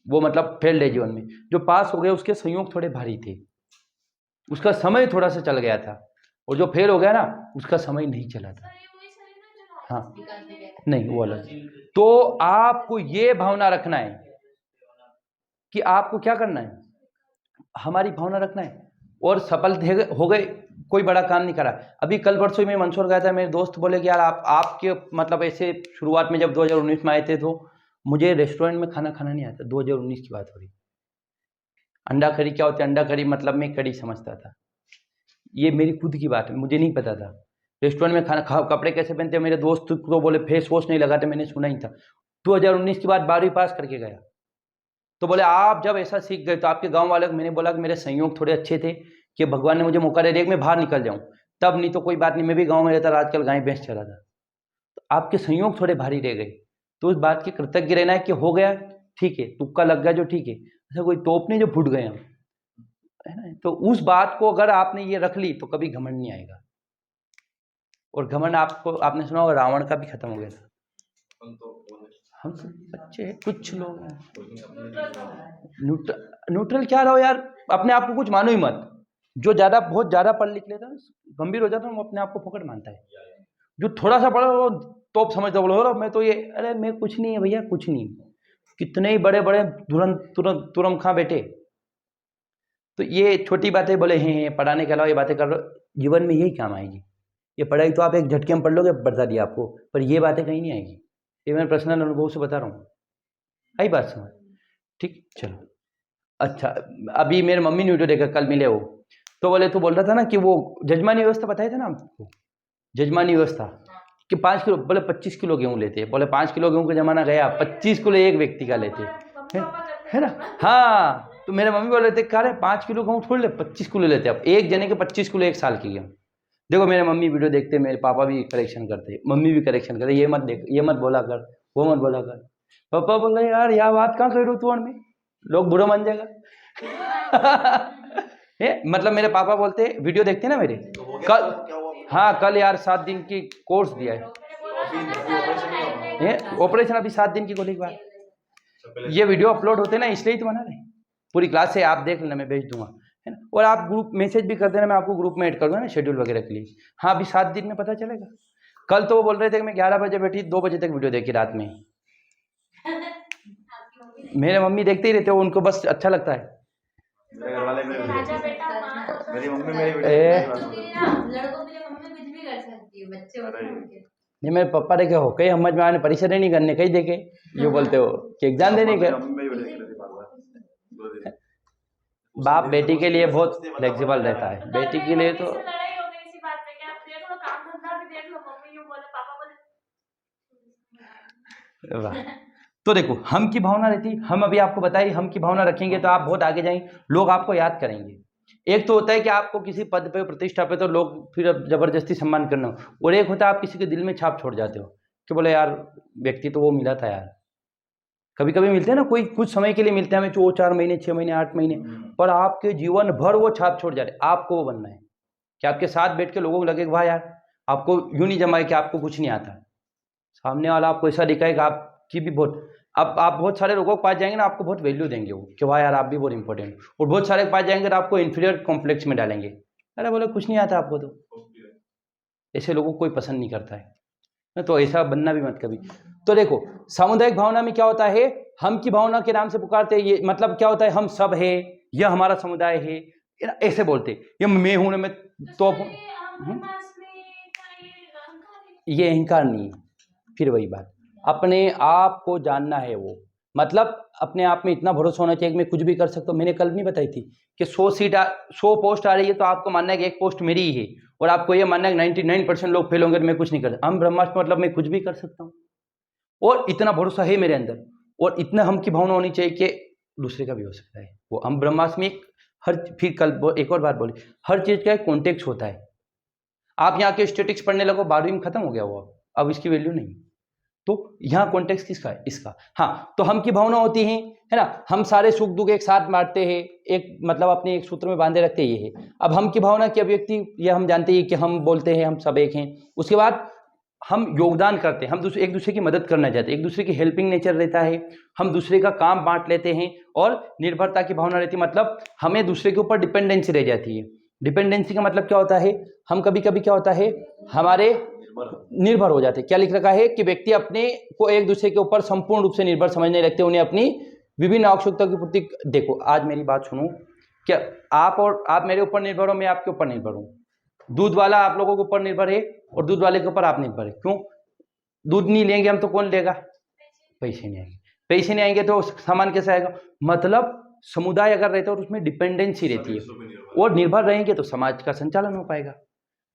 वो मतलब फेल्ड है जीवन में। जो पास हो गया उसके संयोग थोड़े भारी थे, उसका समय थोड़ा सा चल गया था, और जो फेल हो गया ना उसका समय नहीं चला था। हाँ नहीं, वो अलग। तो आपको ये भावना रखना है कि आपको क्या करना है, हमारी भावना रखना है, और सफल हो गए, कोई बड़ा काम नहीं करा। अभी कल परसों में मंदसौर गया था, मेरे दोस्त बोले कि यार आपके मतलब ऐसे शुरुआत में जब 2019 में आए थे तो मुझे रेस्टोरेंट में खाना खाना नहीं आता। 2019 की बात हो रही। अंडा करी क्या होती है, अंडा करी मतलब मैं कड़ी समझता था, ये मेरी खुद की बात है, मुझे नहीं पता था रेस्टोरेंट में खाना कपड़े कैसे पहनते हैं। मेरे दोस्त तो बोले फेस वॉश नहीं लगाते, मैंने सुना ही था। 2019 के बाद 12वीं पास करके गया, तो बोले आप जब ऐसा सीख गए तो आपके गांव वाले को, मैंने बोला कि मेरे संयोग थोड़े अच्छे थे कि भगवान ने मुझे मौका दे दिया कि मैं बाहर निकल जाऊं, तब नहीं तो कोई बात नहीं, मैं भी गांव में रहता, आजकल गाय भैंस चला था। तो आपके संयोग थोड़े भारी रह गए, तो उस बात की कृतज्ञ रहना है कि हो गया ठीक है, तुक्का लग गया जो ठीक है, ऐसा कोई तोप नहीं जो फूट गए हम, है ना। तो उस बात को अगर आपने ये रख ली तो कभी घमंड नहीं आएगा। और घमंड आपको, आपने सुना होगा रावण का भी खत्म हो गया था। हम तो बच्चे हैं, कुछ लोग हैं न्यूट्रल क्या रहो यार, अपने आप को कुछ मानो ही मत। जो ज्यादा बहुत ज्यादा पढ़ लिख लेता है, गंभीर हो जाता है, वो अपने आप को फोकट मानता है। जो थोड़ा सा पढ़ा वो तोप समझता, बोलो मैं तो ये, अरे मैं कुछ नहीं है भैया, कुछ नहीं। कितने ही बड़े बड़े तुरम खा बेटे। तो ये छोटी बातें बोले हैं पढ़ाने के अलावा ये बातें कर रहे हो, जीवन में यही काम आएगी। ये पढ़ाई तो आप एक झटके में पढ़ लोगे, बता दिया आपको, पर ये बातें कहीं नहीं आएगी। ये मैं पर्सनल अनुभव से बता रहा हूँ, आई बात समझ, ठीक। चलो अच्छा, अभी मेरे मम्मी ने वीडियो देखा, कल मिले वो, तो बोले तू बोल रहा था ना कि वो जजमानी व्यवस्था बताया था ना आपको, जजमानी व्यवस्था कि 5 किलो, बोले 25 किलो गेहूँ लेते, बोले 5 किलो गेहूँ का जमाना गया, 25 किलो एक व्यक्ति का लेते है ना। हाँ, तो मेरे मम्मी बोल रहे थे, कह रहे 5 किलो गेहूँ थोड़ी ले, 25 किलो लेते, अब एक जने के 25 किलो एक साल की गेहूँ। देखो मेरे मम्मी वीडियो देखते, मेरे पापा भी करेक्शन करते, मम्मी भी करेक्शन करते, ये मत देख, ये मत बोला कर, वो मत बोला कर। पापा बोल रहे यार यह बात कहाँ कह रहे हो तू, में लोग बुरा मान जाएगा। मतलब मेरे पापा बोलते, वीडियो देखते ना मेरे, कल, हाँ कल यार 7 दिन की कोर्स दिया है, ऑपरेशन अभी 7 दिन की गोली के बाद। ये वीडियो अपलोड होते ना, इसलिए तो बना रहे, पूरी क्लास है, आप देख लेना, मैं भेज दूंगा, है ना। और आप ग्रुप मैसेज भी कर देना, मैं आपको ग्रुप में ऐड कर दूंगा ना शेड्यूल वगैरह के लिए। हाँ अभी 7 दिन में पता चलेगा। कल तो वो बोल रहे थे कि मैं 11 बजे बैठी, 2 बजे तक वीडियो देखी रात में। मेरे मम्मी देखते ही रहते हो, उनको बस अच्छा लगता है। मेरे घर वाले मेरी मम्मी मेरी लड़कों के लिए मम्मी कुछ भी कर सकती है, बच्चे होते हैं उनके। नहीं मेरे पापा देखे हो कई समझ में आने, परीक्षा नहीं करने कहीं देखे, ये बोलते हो कि एग्जाम देने के। बाप बेटी के लिए बहुत फ्लेक्सिबल रहता है, बेटी के लिए तो लड़ाई हो गई इसी बात पे, क्या आप देख लो काम धंधा भी देख लो, मम्मी यूं बोले पापा बोले। वाह। तो देखो हम की भावना रहती, हम अभी आपको बताइए, हम की भावना रखेंगे तो आप बहुत आगे जाएंगे, लोग आपको याद करेंगे। एक तो होता है कि आपको किसी पद पे प्रतिष्ठा पे तो लोग फिर अब जबरदस्ती सम्मान करना, और एक होता है आप किसी के दिल में छाप छोड़ जाते हो कि बोले यार व्यक्ति तो वो मिला था यार। कभी कभी मिलते हैं ना, कोई कुछ समय के लिए मिलते हैं हमें, 4 महीने 6 महीने 8 महीने, पर आपके जीवन भर वो छाप छोड़ जा रहे। आपको वो बनना है कि आपके साथ बैठ के लोगों को लगे वाह यार, आपको यूं नहीं जमाए कि आपको कुछ नहीं आता, सामने वाला आपको ऐसा दिखाएगा आपकी भी बहुत, अब आप बहुत सारे लोगों के पास जाएंगे ना, आपको बहुत वैल्यू देंगे वो कि वाह यार आप भी बहुत इंपॉर्टेंट, और बहुत सारे के पास जाएंगे तो आपको इन्फीरियर कॉम्प्लेक्स में डालेंगे, अरे बोले कुछ नहीं आता आपको, तो ऐसे लोगों को कोई पसंद नहीं करता है, तो ऐसा बनना भी मत कभी। तो देखो सामुदायिक भावना में क्या होता है, हम की भावना के नाम से पुकारते हैं, ये मतलब क्या होता है, हम सब है, यह हमारा समुदाय है, ऐसे बोलते, ये मैं हूं ना, मैं तो ये अहंकार नहीं है। फिर वही बात, अपने आप को जानना है, वो मतलब अपने आप में इतना भरोसा होना चाहिए कि मैं कुछ भी कर सकता हूँ। मैंने कल नहीं बताई थी कि 100 पोस्ट आ रही है तो आपको मानना है कि एक पोस्ट मेरी ही है, और आपको ये मानना है कि 99% लोग फेल होंगे तो मैं कुछ नहीं कर सकता। हम ब्रह्मास्त्र मतलब मैं कुछ भी कर सकता हूँ, और इतना भरोसा है मेरे अंदर, और इतना हम की भावना होनी चाहिए कि दूसरे का भी हो सकता है। वो हम ब्रह्मास्त्र में हर, फिर कल एक और बात बोली, हर चीज़ का एक कॉन्टेक्स्ट होता है। आप यहाँ के स्टेटिक्स पढ़ने लगो, 12वीं में खत्म हो गया वो, अब इसकी वैल्यू नहीं। तो यहाँ कॉन्टेक्स्ट किसका है? इसका। हाँ, तो हम की भावना होती है ना, हम सारे सुख दुख एक साथ बांटते हैं, एक मतलब अपने एक सूत्र में बांधे रखते, ये है। अब हम की भावना की अभिव्यक्ति ये हम जानते हैं कि हम बोलते हैं हम सब एक हैं। उसके बाद हम योगदान करते हैं, हम एक दूसरे की मदद करना चाहते हैं, एक दूसरे की हेल्पिंग नेचर रहता है, हम दूसरे का काम बांट लेते हैं, और निर्भरता की भावना रहती है, मतलब हमें दूसरे के ऊपर डिपेंडेंसी रह जाती है। डिपेंडेंसी का मतलब क्या होता है, हम कभी कभी क्या होता है हमारे निर्भर हो जाते हैं। क्या लिख रखा है कि व्यक्ति अपने को एक दूसरे के ऊपर संपूर्ण रूप से निर्भर समझने लगते हैं, उन्हें अपनी विभिन्न आवश्यकताओं की पूर्ति। देखो आज मेरी बात सुनो, क्या आप मेरे ऊपर निर्भर हो, मैं आपके ऊपर निर्भर हूँ। दूध वाला आप लोगों के ऊपर निर्भर है और दूध वाले के ऊपर आप निर्भर है। क्यों? दूध नहीं लेंगे हम तो कौन लेगा? पैसे नहीं आएंगे, पैसे नहीं आएंगे तो सामान कैसे आएगा? मतलब समुदाय अगर रहता है और उसमें डिपेंडेंसी रहती है और निर्भर रहेंगे तो समाज का संचालन हो पाएगा,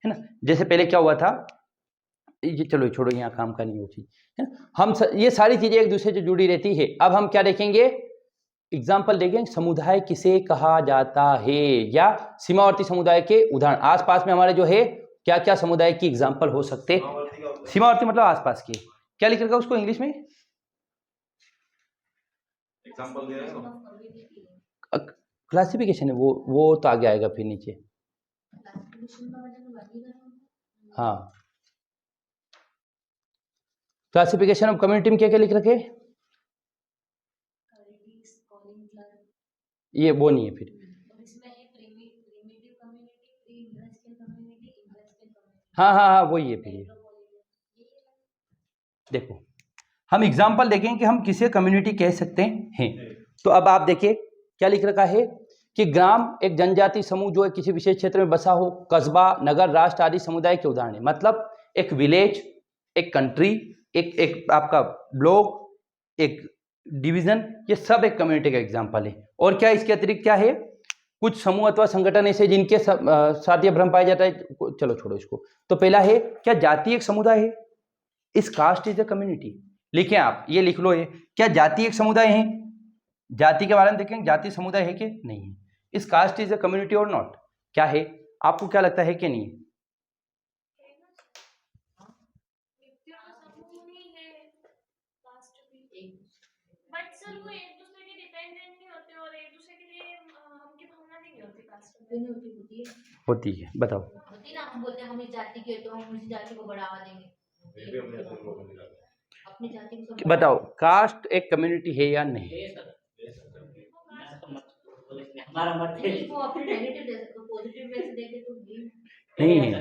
है ना। जैसे पहले क्या हुआ था, ये चलो छोड़ो, यहाँ काम का नहीं वो चीज है ना। हम ये सारी चीजें एक दूसरे से जुड़ी रहती है। अब हम क्या देखेंगे, एग्जाम्पल देखेंगे, समुदाय किसे कहा जाता है, या सीमावर्ती समुदाय के उदाहरण। आसपास में हमारे जो है क्या क्या समुदाय की एग्जाम्पल हो सकते। सीमावर्ती मतलब आसपास के, क्या लिख रखा है उसको इंग्लिश में? एग्जांपल दे रहे हो, क्लासिफिकेशन है वो तो आगे आएगा फिर नीचे। हाँ, क्लासिफिकेशन ऑफ कम्युनिटी में क्या क्या लिख रखे? ये वो नहीं है फिर। हाँ हाँ हाँ वही है फिर। ये देखो, हम एग्जाम्पल देखें कि हम किसे कम्युनिटी कह सकते हैं। तो अब आप देखिए क्या लिख रखा है कि ग्राम एक जनजाति समूह जो किसी विशेष क्षेत्र में बसा हो, कस्बा, नगर, राष्ट्र आदि समुदाय के उदाहरण है। मतलब एक विलेज, एक कंट्री, एक आपका ब्लॉक, एक डिवीजन, ये सब एक कम्युनिटी का एग्जाम्पल है। और क्या इसके अतिरिक्त क्या है, कुछ समूह अथवा संगठन ऐसे जिनके साथ ये भ्रम पाया जाता है। चलो छोड़ो इसको। तो पहला है क्या जाति एक समुदाय है? इस कास्ट इज अ कम्युनिटी। लिखें आप, ये लिख लो, ये क्या जाति एक समुदाय है? जाति के बारे में देखेंगे, जाति समुदाय है कि नहीं है। इस कास्ट इज अ कम्युनिटी और नॉट, क्या है? आपको क्या लगता है कि नहीं? बट सर वो एक दूसरे के डिपेंडेंट नहीं होते और एक दूसरे के लिए हम की भावना नहीं होती कास्ट में। होती है, बताओ। होती ना, हम बोलते हैं हम इस जाति के तो हम उसी जाति को बढ़ावा देंगे, अपनी जाति को। बताओ, कास्ट एक कम्युनिटी है या नहीं? हमारा मत है। वो अपने नेगेटिव पॉजिटिव वे से देखे तो नहीं है।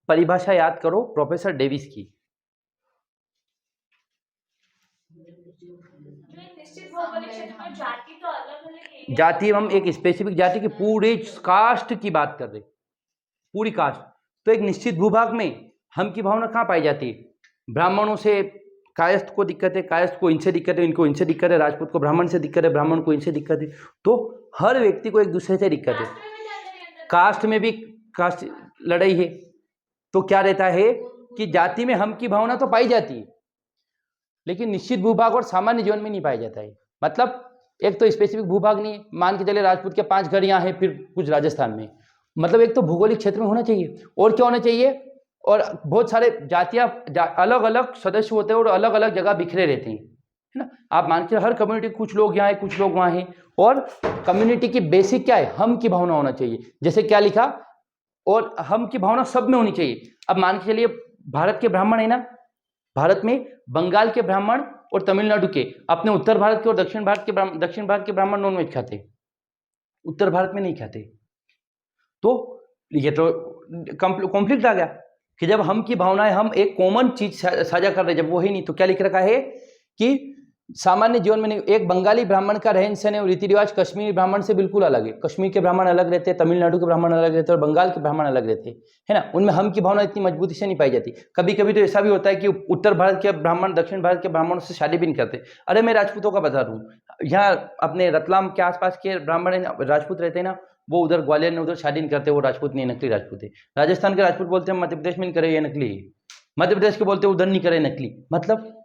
परिभाषा याद करो प्रोफेसर डेविस की। निश्चित भौगोलिक क्षेत्र में जाति तो अलग-अलग है। जाति, हम एक स्पेसिफिक जाति की पूरी कास्ट की बात कर रहे, पूरी कास्ट। तो एक निश्चित भूभाग में हम की भावना कहाँ पाई जाती है? ब्राह्मणों से कायस्थ को दिक्कत है, कायस्थ को इनसे दिक्कत है, इनको इनसे दिक्कत है, राजपूत को ब्राह्मण से दिक्कत है, ब्राह्मण को इनसे दिक्कत है। तो हर व्यक्ति को एक दूसरे से दिक्कत है। कास्ट में भी कास्ट लड़ाई है। तो क्या रहता है कि जाति में हम की भावना तो पाई जाती है, लेकिन निश्चित भूभाग और सामान्य जीवन में नहीं पाया जाता है। मतलब एक तो स्पेसिफिक भूभाग नहीं है, मान के चले राजपूत के 5 घर यहाँ हैं, फिर कुछ राजस्थान में। मतलब एक तो भौगोलिक क्षेत्र में होना चाहिए, और क्या होना चाहिए, और बहुत सारे जातियाँ अलग अलग सदस्य होते हैं और अलग अलग जगह बिखरे रहते हैं, है ना। आप मान के हर कम्युनिटी, कुछ लोग यहाँ हैं, कुछ लोग वहाँ हैं। और कम्युनिटी की बेसिक क्या है? हम की भावना होना चाहिए। जैसे क्या लिखा, और हम की भावना सब में होनी चाहिए। अब मान के चलिए भारत के ब्राह्मण है ना, भारत में बंगाल के ब्राह्मण और तमिलनाडु के, अपने उत्तर भारत के और दक्षिण भारत के ब्राह्मण नॉन वेज खाते, उत्तर भारत में नहीं खाते। तो ये तो कॉन्फ्लिक्ट आ गया कि जब हम की भावनाएं, हम एक कॉमन चीज साझा कर रहे, जब वो ही नहीं, तो क्या लिख रखा है कि सामान्य जीवन में नहीं। एक बंगाली ब्राह्मण का रहन सहन और रीति रिवाज कश्मीरी ब्राह्मण से बिल्कुल अलग है। कश्मीर के ब्राह्मण अलग रहते हैं, तमिलनाडु के ब्राह्मण अलग रहते हैं, और बंगाल के ब्राह्मण अलग रहते हैं, है ना। उनमें हम की भावना इतनी मजबूती से नहीं पाई जाती। कभी कभी तो ऐसा भी होता है कि उत्तर भारत के ब्राह्मण दक्षिण भारत के ब्राह्मणों से शादी भी नहीं करते। अरे मैं राजपूतों का बता दूँ, यहाँ अपने रतलाम के आसपास के ब्राह्मण राजपूत रहते हैं ना, वो उधर ग्वालियर में उधर शादी नहीं करते, वो राजपूत नहीं, नकली राजपूत है। राजस्थान के राजपूत बोलते हैं मध्य प्रदेश में नहीं करे, ये नकली है। मध्य प्रदेश के बोलते हैं उधर नहीं करे, नकली। मतलब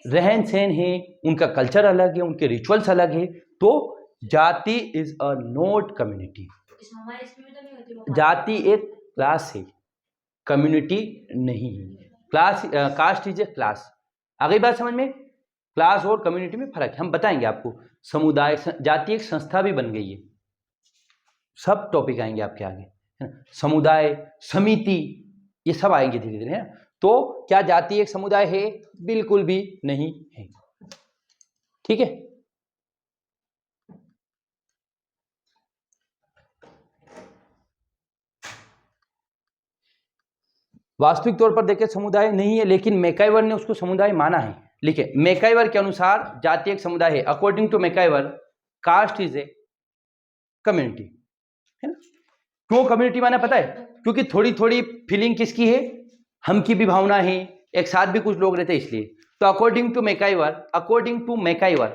रहन सहन है, उनका कल्चर अलग है, उनके रिचुअल्स अलग है। तो जाति इज अ नॉट कम्युनिटी। हमारे इसमें भी तो नहीं होती वो बात। जाति एक क्लास है, कम्युनिटी नहीं है। Class caste is a class. आ गई बात समझ में? क्लास और कम्युनिटी में फर्क है, हम बताएंगे आपको। समुदाय जाति एक संस्था भी बन गई है, सब टॉपिक आएंगे आपके आगे, है ना? समुदाय, समिति, ये सब आएंगे धीरे धीरे, है ना? तो क्या जाति एक समुदाय है? बिल्कुल भी नहीं है। ठीक है, वास्तविक तौर पर देखें समुदाय नहीं है, लेकिन मैकाइवर ने उसको समुदाय माना है। लिखे, मैकाइवर के अनुसार जाति एक समुदाय है। According to MacIver, caste is a community, है ना? क्यों कम्युनिटी माना पता है? क्योंकि थोड़ी थोड़ी फीलिंग किसकी है? हम की भी भावना है, एक साथ भी कुछ लोग रहते हैं इसलिए। तो according to MacIver, MACAIVER,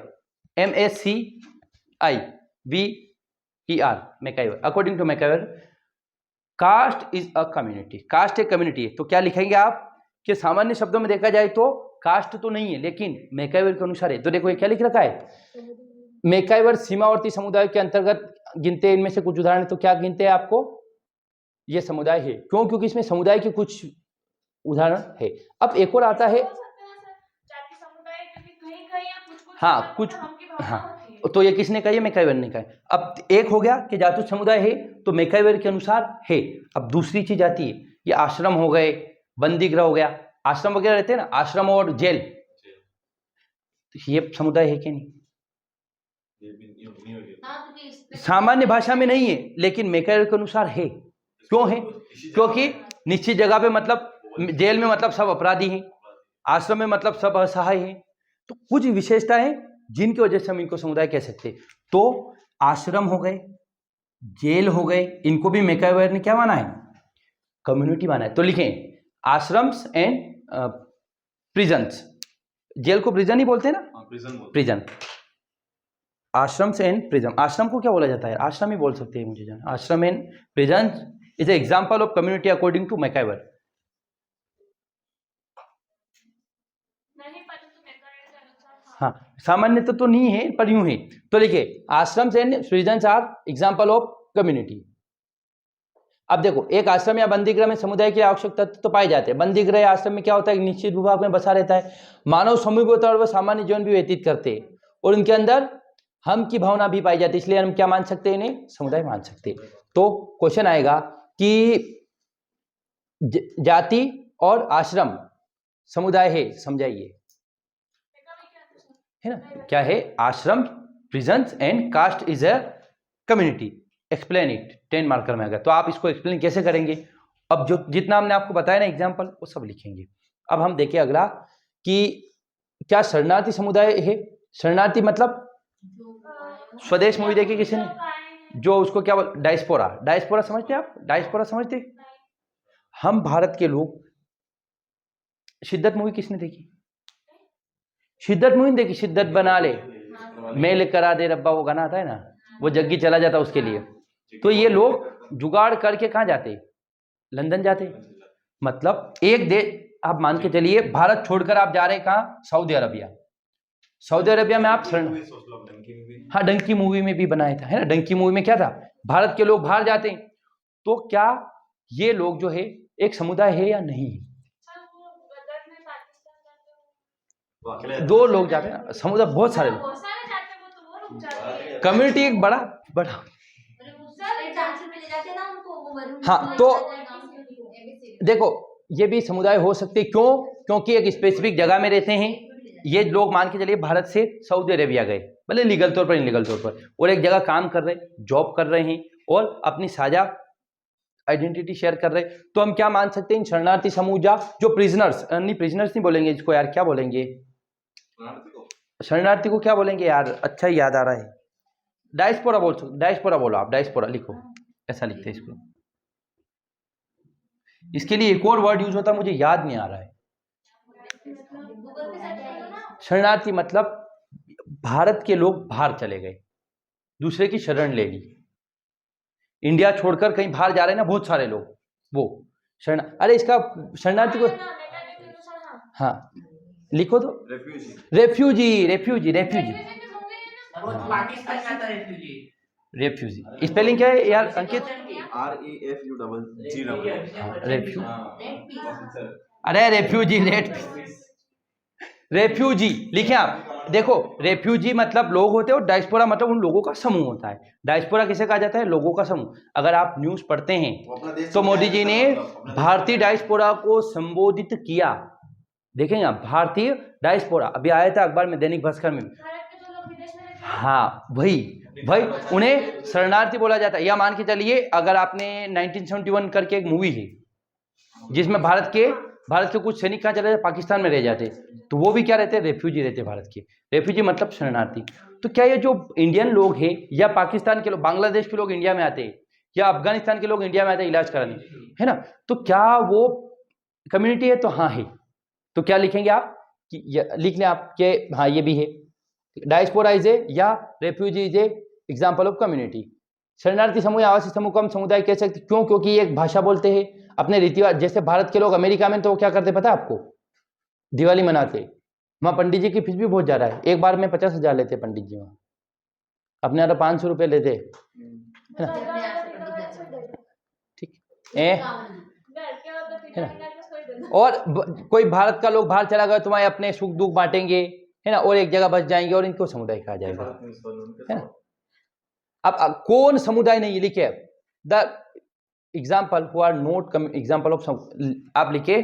MacIver, according to MacIver, caste is a community. कास्ट एक कम्युनिटी है। तो क्या लिखेंगे आप कि सामान्य शब्दों में देखा जाए तो कास्ट तो नहीं है, लेकिन मैकाइवर के अनुसार है। तो देखो ये क्या लिख रखा है, मैकाइवर सीमावर्ती समुदाय के अंतर्गत गिनते हैं। इनमें से कुछ उदाहरण तो क्या गिनते हैं आपको? ये समुदाय है। क्यों? क्योंकि इसमें समुदाय के कुछ उदाहरण है। अब एक और आता है, हो सकते हैं सर जाति समुदाय, क्योंकि कहीं कहीं या कुछ कुछ हाँ, जगह पर कुछ, हम की भावना हाँ, होती है। तो ये किसने कहा? ये मैकाइवर ने कहा है। अब एक हो गया कि जाति समुदाय है, तो मैकाइवर के अनुसार है। अब दूसरी चीज आती है, ये आश्रम हो गए, बंदी गृह हो गया, आश्रम वगैरह रहते हैं ना, आश्रम और जेल, तो ये समुदाय है कि नहीं? ये भी नहीं होगी। हाँ, क्योंकि इसमें- सामान्य भाषा में नहीं है, लेकिन मैकाइवर के अनुसार है। क्यों है? क्योंकि निश्चित जगह पे, मतलब जेल में मतलब सब अपराधी हैं, आश्रम में मतलब सब असहाय हैं। तो कुछ विशेषताएं जिनकी वजह से हम इनको समुदाय कह सकते हैं। तो आश्रम हो गए, जेल हो गए, इनको भी मैकाइवर ने क्या माना है? कम्युनिटी माना है। तो लिखें आश्रम्स एंड प्रिजन्स। जेल को प्रिजन ही बोलते हैं ना, हाँ, प्रिजन बोलते प्रिजन, आश्रम्स एंड प्रिजन। आश्रम को क्या बोला जाता है? आश्रम ही बोल सकते हैं मुझे जान। Ashram and prison is a example of community according to MacIver. नहीं, परंतु मैकाइवर के अनुसार हाँ, सामान्य तो नहीं है, पर यूं है। तो लिखिए ashrams and prisons are example of community. अब देखो, एक आश्रम या बंदीगृह में समुदाय के आवश्यक तत्व तो पाए जाते हैं। बंदीगृह या आश्रम में क्या होता है? एक निश्चित भूभाग में बसा रहता है, मानव समूह के तौर पर सामान्य जीवन भी व्यतीत करते हैं, और उनके अंदर हम की भावना भी पाई जाती है। इसलिए हम क्या मान सकते हैं? इन्हें समुदाय मान सकते हैं। तो क्वेश्चन आएगा कि जाति और आश्रम समुदाय है, समझाइए, है ना? क्या है? Ashram, prisons and caste is a community. Explain it, 10 marker में आएगा। तो आप इसको एक्सप्लेन कैसे करेंगे? अब जो जितना हमने आपको बताया ना एग्जाम्पल, वो सब लिखेंगे। अब हम देखिए अगला कि क्या शरणार्थी समुदाय है? शरणार्थी मतलब स्वदेश मूवी देखी किसी ने? जो उसको क्या बोल, डायस्पोरा। डायस्पोरा समझते हैं आप? डायस्पोरा समझते? हम भारत के लोग, शिद्दत मूवी किसने देखी? शिद्दत मूवी देखी? शिद्दत बना ले, मेल करा दे रब्बा, वो गाना आता है ना, वो जग्गी चला जाता उसके लिए। तो ये लोग जुगाड़ करके कहाँ जाते? लंदन जाते। मतलब एक देश, आप मान के चलिए भारत छोड़कर आप जा रहे हैं कहाँ? Saudi Arabia. सऊदी अरबिया में आप हाँ, डंकी मूवी में भी बनाया था, है ना? डंकी मूवी में क्या था? भारत के लोग बाहर जाते हैं। तो क्या ये लोग जो है एक समुदाय है या नहीं? सर वो गदर में पाकिस्तान जाते हैं, दो लोग जाते हैं ना, समुदाय बहुत सारे लोग, बहुत सारे जाते हैं, वो तो वो लोग जाते हैं। कम्युनिटी एक बड़ा बड़ा। अरे वो सर डांसर में ले जाते हैं ना उनको, वो वरुण हाँ, को ले तो जाते हैं गाँव के लोग। देखो ये भी समुदाय हो सकते हैं। क्यों? क्योंकि एक स्पेसिफिक जगह में रहते हैं। ये लोग मान के चलिए भारत से सऊदी अरेबिया गए, भले लीगल तौर पर, इनलीगल तौर पर, और एक जगह काम कर रहे, जॉब कर रहे हैं, और अपनी साझा आइडेंटिटी शेयर कर रहे। तो हम क्या मान सकते हैं? इन शरणार्थी समूह जो प्रिजनर्स नहीं बोलेंगे इसको यार, क्या बोलेंगे? शरणार्थी को क्या बोलेंगे यार? अच्छा ही याद आ रहा है, डायस्पोरा बोल सकते। डायस्पोरा बोलो आप, डायस्पोरा लिखो, ऐसा लिखते हैं इसको। इसके लिए एक और वर्ड यूज होता है, मुझे याद नहीं आ रहा है। गूगल पे सर्च करो ना। शरणार्थी मतलब भारत के लोग बाहर चले गए, दूसरे की शरण ले ली, इंडिया छोड़कर कहीं बाहर जा रहे हैं ना बहुत सारे लोग, वो शरण। अरे इसका शरणार्थी को हाँ लिखो तो, रेफ्यूजी। वो तो पाकिस्तान का था रेफ्यूजी। रेफ्यूजी स्पेलिंग क्या है यार अंकित? REFUGG रेफ्यू ऑफिसर अरे रेफ्यूजी रेफ्यूजी लिखे आप। देखो रेफ्यूजी मतलब लोग होते हैं और डायस्पोरा मतलब उन लोगों का समूह होता है। डायस्पोरा किसे कहा जाता है? लोगों का समूह। अगर आप न्यूज़ पढ़ते हैं तो मोदी जी ने भारतीय डायस्पोरा को संबोधित किया। देखेंगे आप, भारतीय डायस्पोरा अभी आया था अखबार में, दैनिक भास्कर में। भारत के जो लोग विदेश में रहते हैं हाँ वही उन्हें शरणार्थी बोला जाता है। या मान के चलिए अगर आपने 1971 करके एक मूवी है जिसमें भारत के कुछ सैनिक कहाँ चले जाते, पाकिस्तान में रह जाते, तो वो भी क्या रहते हैं? रेफ्यूजी रहते भारत के। रेफ्यूजी मतलब शरणार्थी। तो क्या ये जो इंडियन लोग हैं या पाकिस्तान के लोग, बांग्लादेश के लोग इंडिया में आते हैं या अफगानिस्तान के लोग इंडिया में आते हैं इलाज कराने, है ना, तो क्या वो कम्युनिटी है? तो हाँ है। तो क्या लिखेंगे आप कि लिख लें आप कि हाँ ये भी है। डायस्पोरा इज ए या refugee is a example of community. शरणार्थी समूह या आवासीय समूह कम समुदाय कह सकते। क्यों? क्योंकि ये एक भाषा बोलते हैं, अपने रीतिवाज। जैसे भारत के लोग अमेरिका में तो वो क्या करते पता है आपको? दिवाली मनाते। वहाँ पंडित जी की फीस भी बहुत ज़्यादा है, एक बार में 50,000 लेते पंडित जी वहाँ, अपने यहाँ 500 रुपये लेते, है ना? ठीक है और कोई भारत का लोग बाहर चला गया तो वहाँ अपने सुख दुख बांटेंगे, है ना, और एक जगह बस जाएंगे और इनको समुदाय कहा जाएगा, है ना। अब कौन समुदाय नहीं लिखे? The example who are not example of, आप लिखे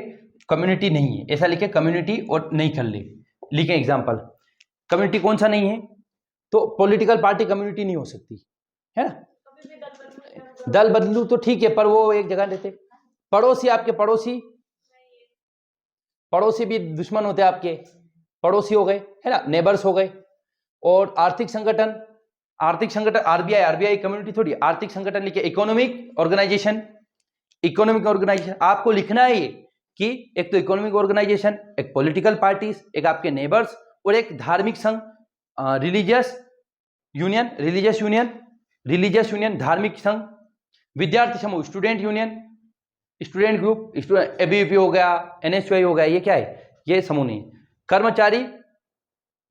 कम्युनिटी नहीं है, ऐसा लिखे कम्युनिटी और नहीं कर लिखे एग्जाम्पल। कम्युनिटी कौन सा नहीं है? तो पॉलिटिकल पार्टी कम्युनिटी नहीं हो सकती, है ना। दल बदलू तो ठीक है, पर वो एक जगह रहते। पड़ोसी, आपके पड़ोसी भी दुश्मन होते हैं आपके, पड़ोसी हो गए, है ना, नेबर्स हो गए। और आर्थिक संगठन आरबीआई कम्युनिटी थोड़ी। आर्थिक संगठन लिखे इकोनॉमिक ऑर्गेनाइजेशन। आपको लिखना है ये कि एक तो इकोनॉमिक ऑर्गेनाइजेशन, एक पॉलिटिकल पार्टीज, एक आपके नेबर्स और एक धार्मिक संघ, रिलीजियस यूनियन, धार्मिक संघ, विद्यार्थी समूह, student union, student group, ABVP हो गया, एनएसयूआई हो गया, ये क्या है? ये समूह नहीं। कर्मचारी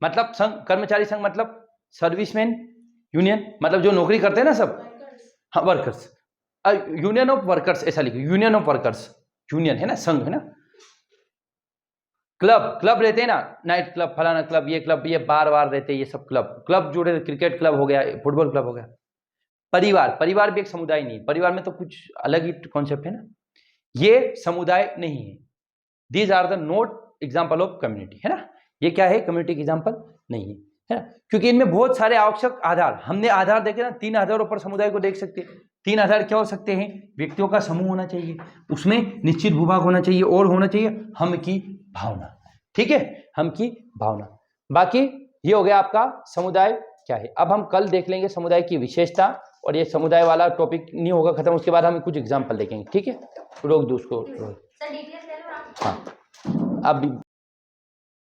मतलब संघ, कर्मचारी संघ मतलब सर्विसमैन यूनियन, मतलब जो नौकरी करते हैं ना सब, हाँ वर्कर्स। यूनियन ऑफ वर्कर्स ऐसा लिखो, यूनियन ऑफ वर्कर्स, यूनियन है ना, संघ है ना। क्लब रहते हैं ना, नाइट क्लब, फलाना क्लब, ये बार रहते हैं, ये सब क्लब जुड़े, क्रिकेट क्लब हो गया, फुटबॉल क्लब हो गया। परिवार भी एक समुदाय नहीं है, परिवार में तो कुछ अलग ही कॉन्सेप्ट है ना, ये समुदाय नहीं है। These are the not example of community, है ना। ये क्या है? कम्युनिटी के एग्जाम्पल नहीं है ना, क्योंकि इनमें बहुत सारे आवश्यक आधार, हमने आधार देखे ना, 3 आधारों पर समुदाय को देख सकते हैं। 3 आधार क्या हो सकते हैं? व्यक्तियों का समूह होना चाहिए, उसमें निश्चित भूभाग होना चाहिए, और होना चाहिए हम की भावना। ठीक है, हम की भावना। बाकी ये हो गया आपका समुदाय क्या है। अब हम कल देख लेंगे समुदाय की विशेषता, और ये समुदाय वाला टॉपिक नहीं होगा खत्म, उसके बाद हम कुछ एग्जाम्पल देखेंगे। ठीक है, रोक दो उसको। सर डिटेल्स ले लो आप। हाँ अब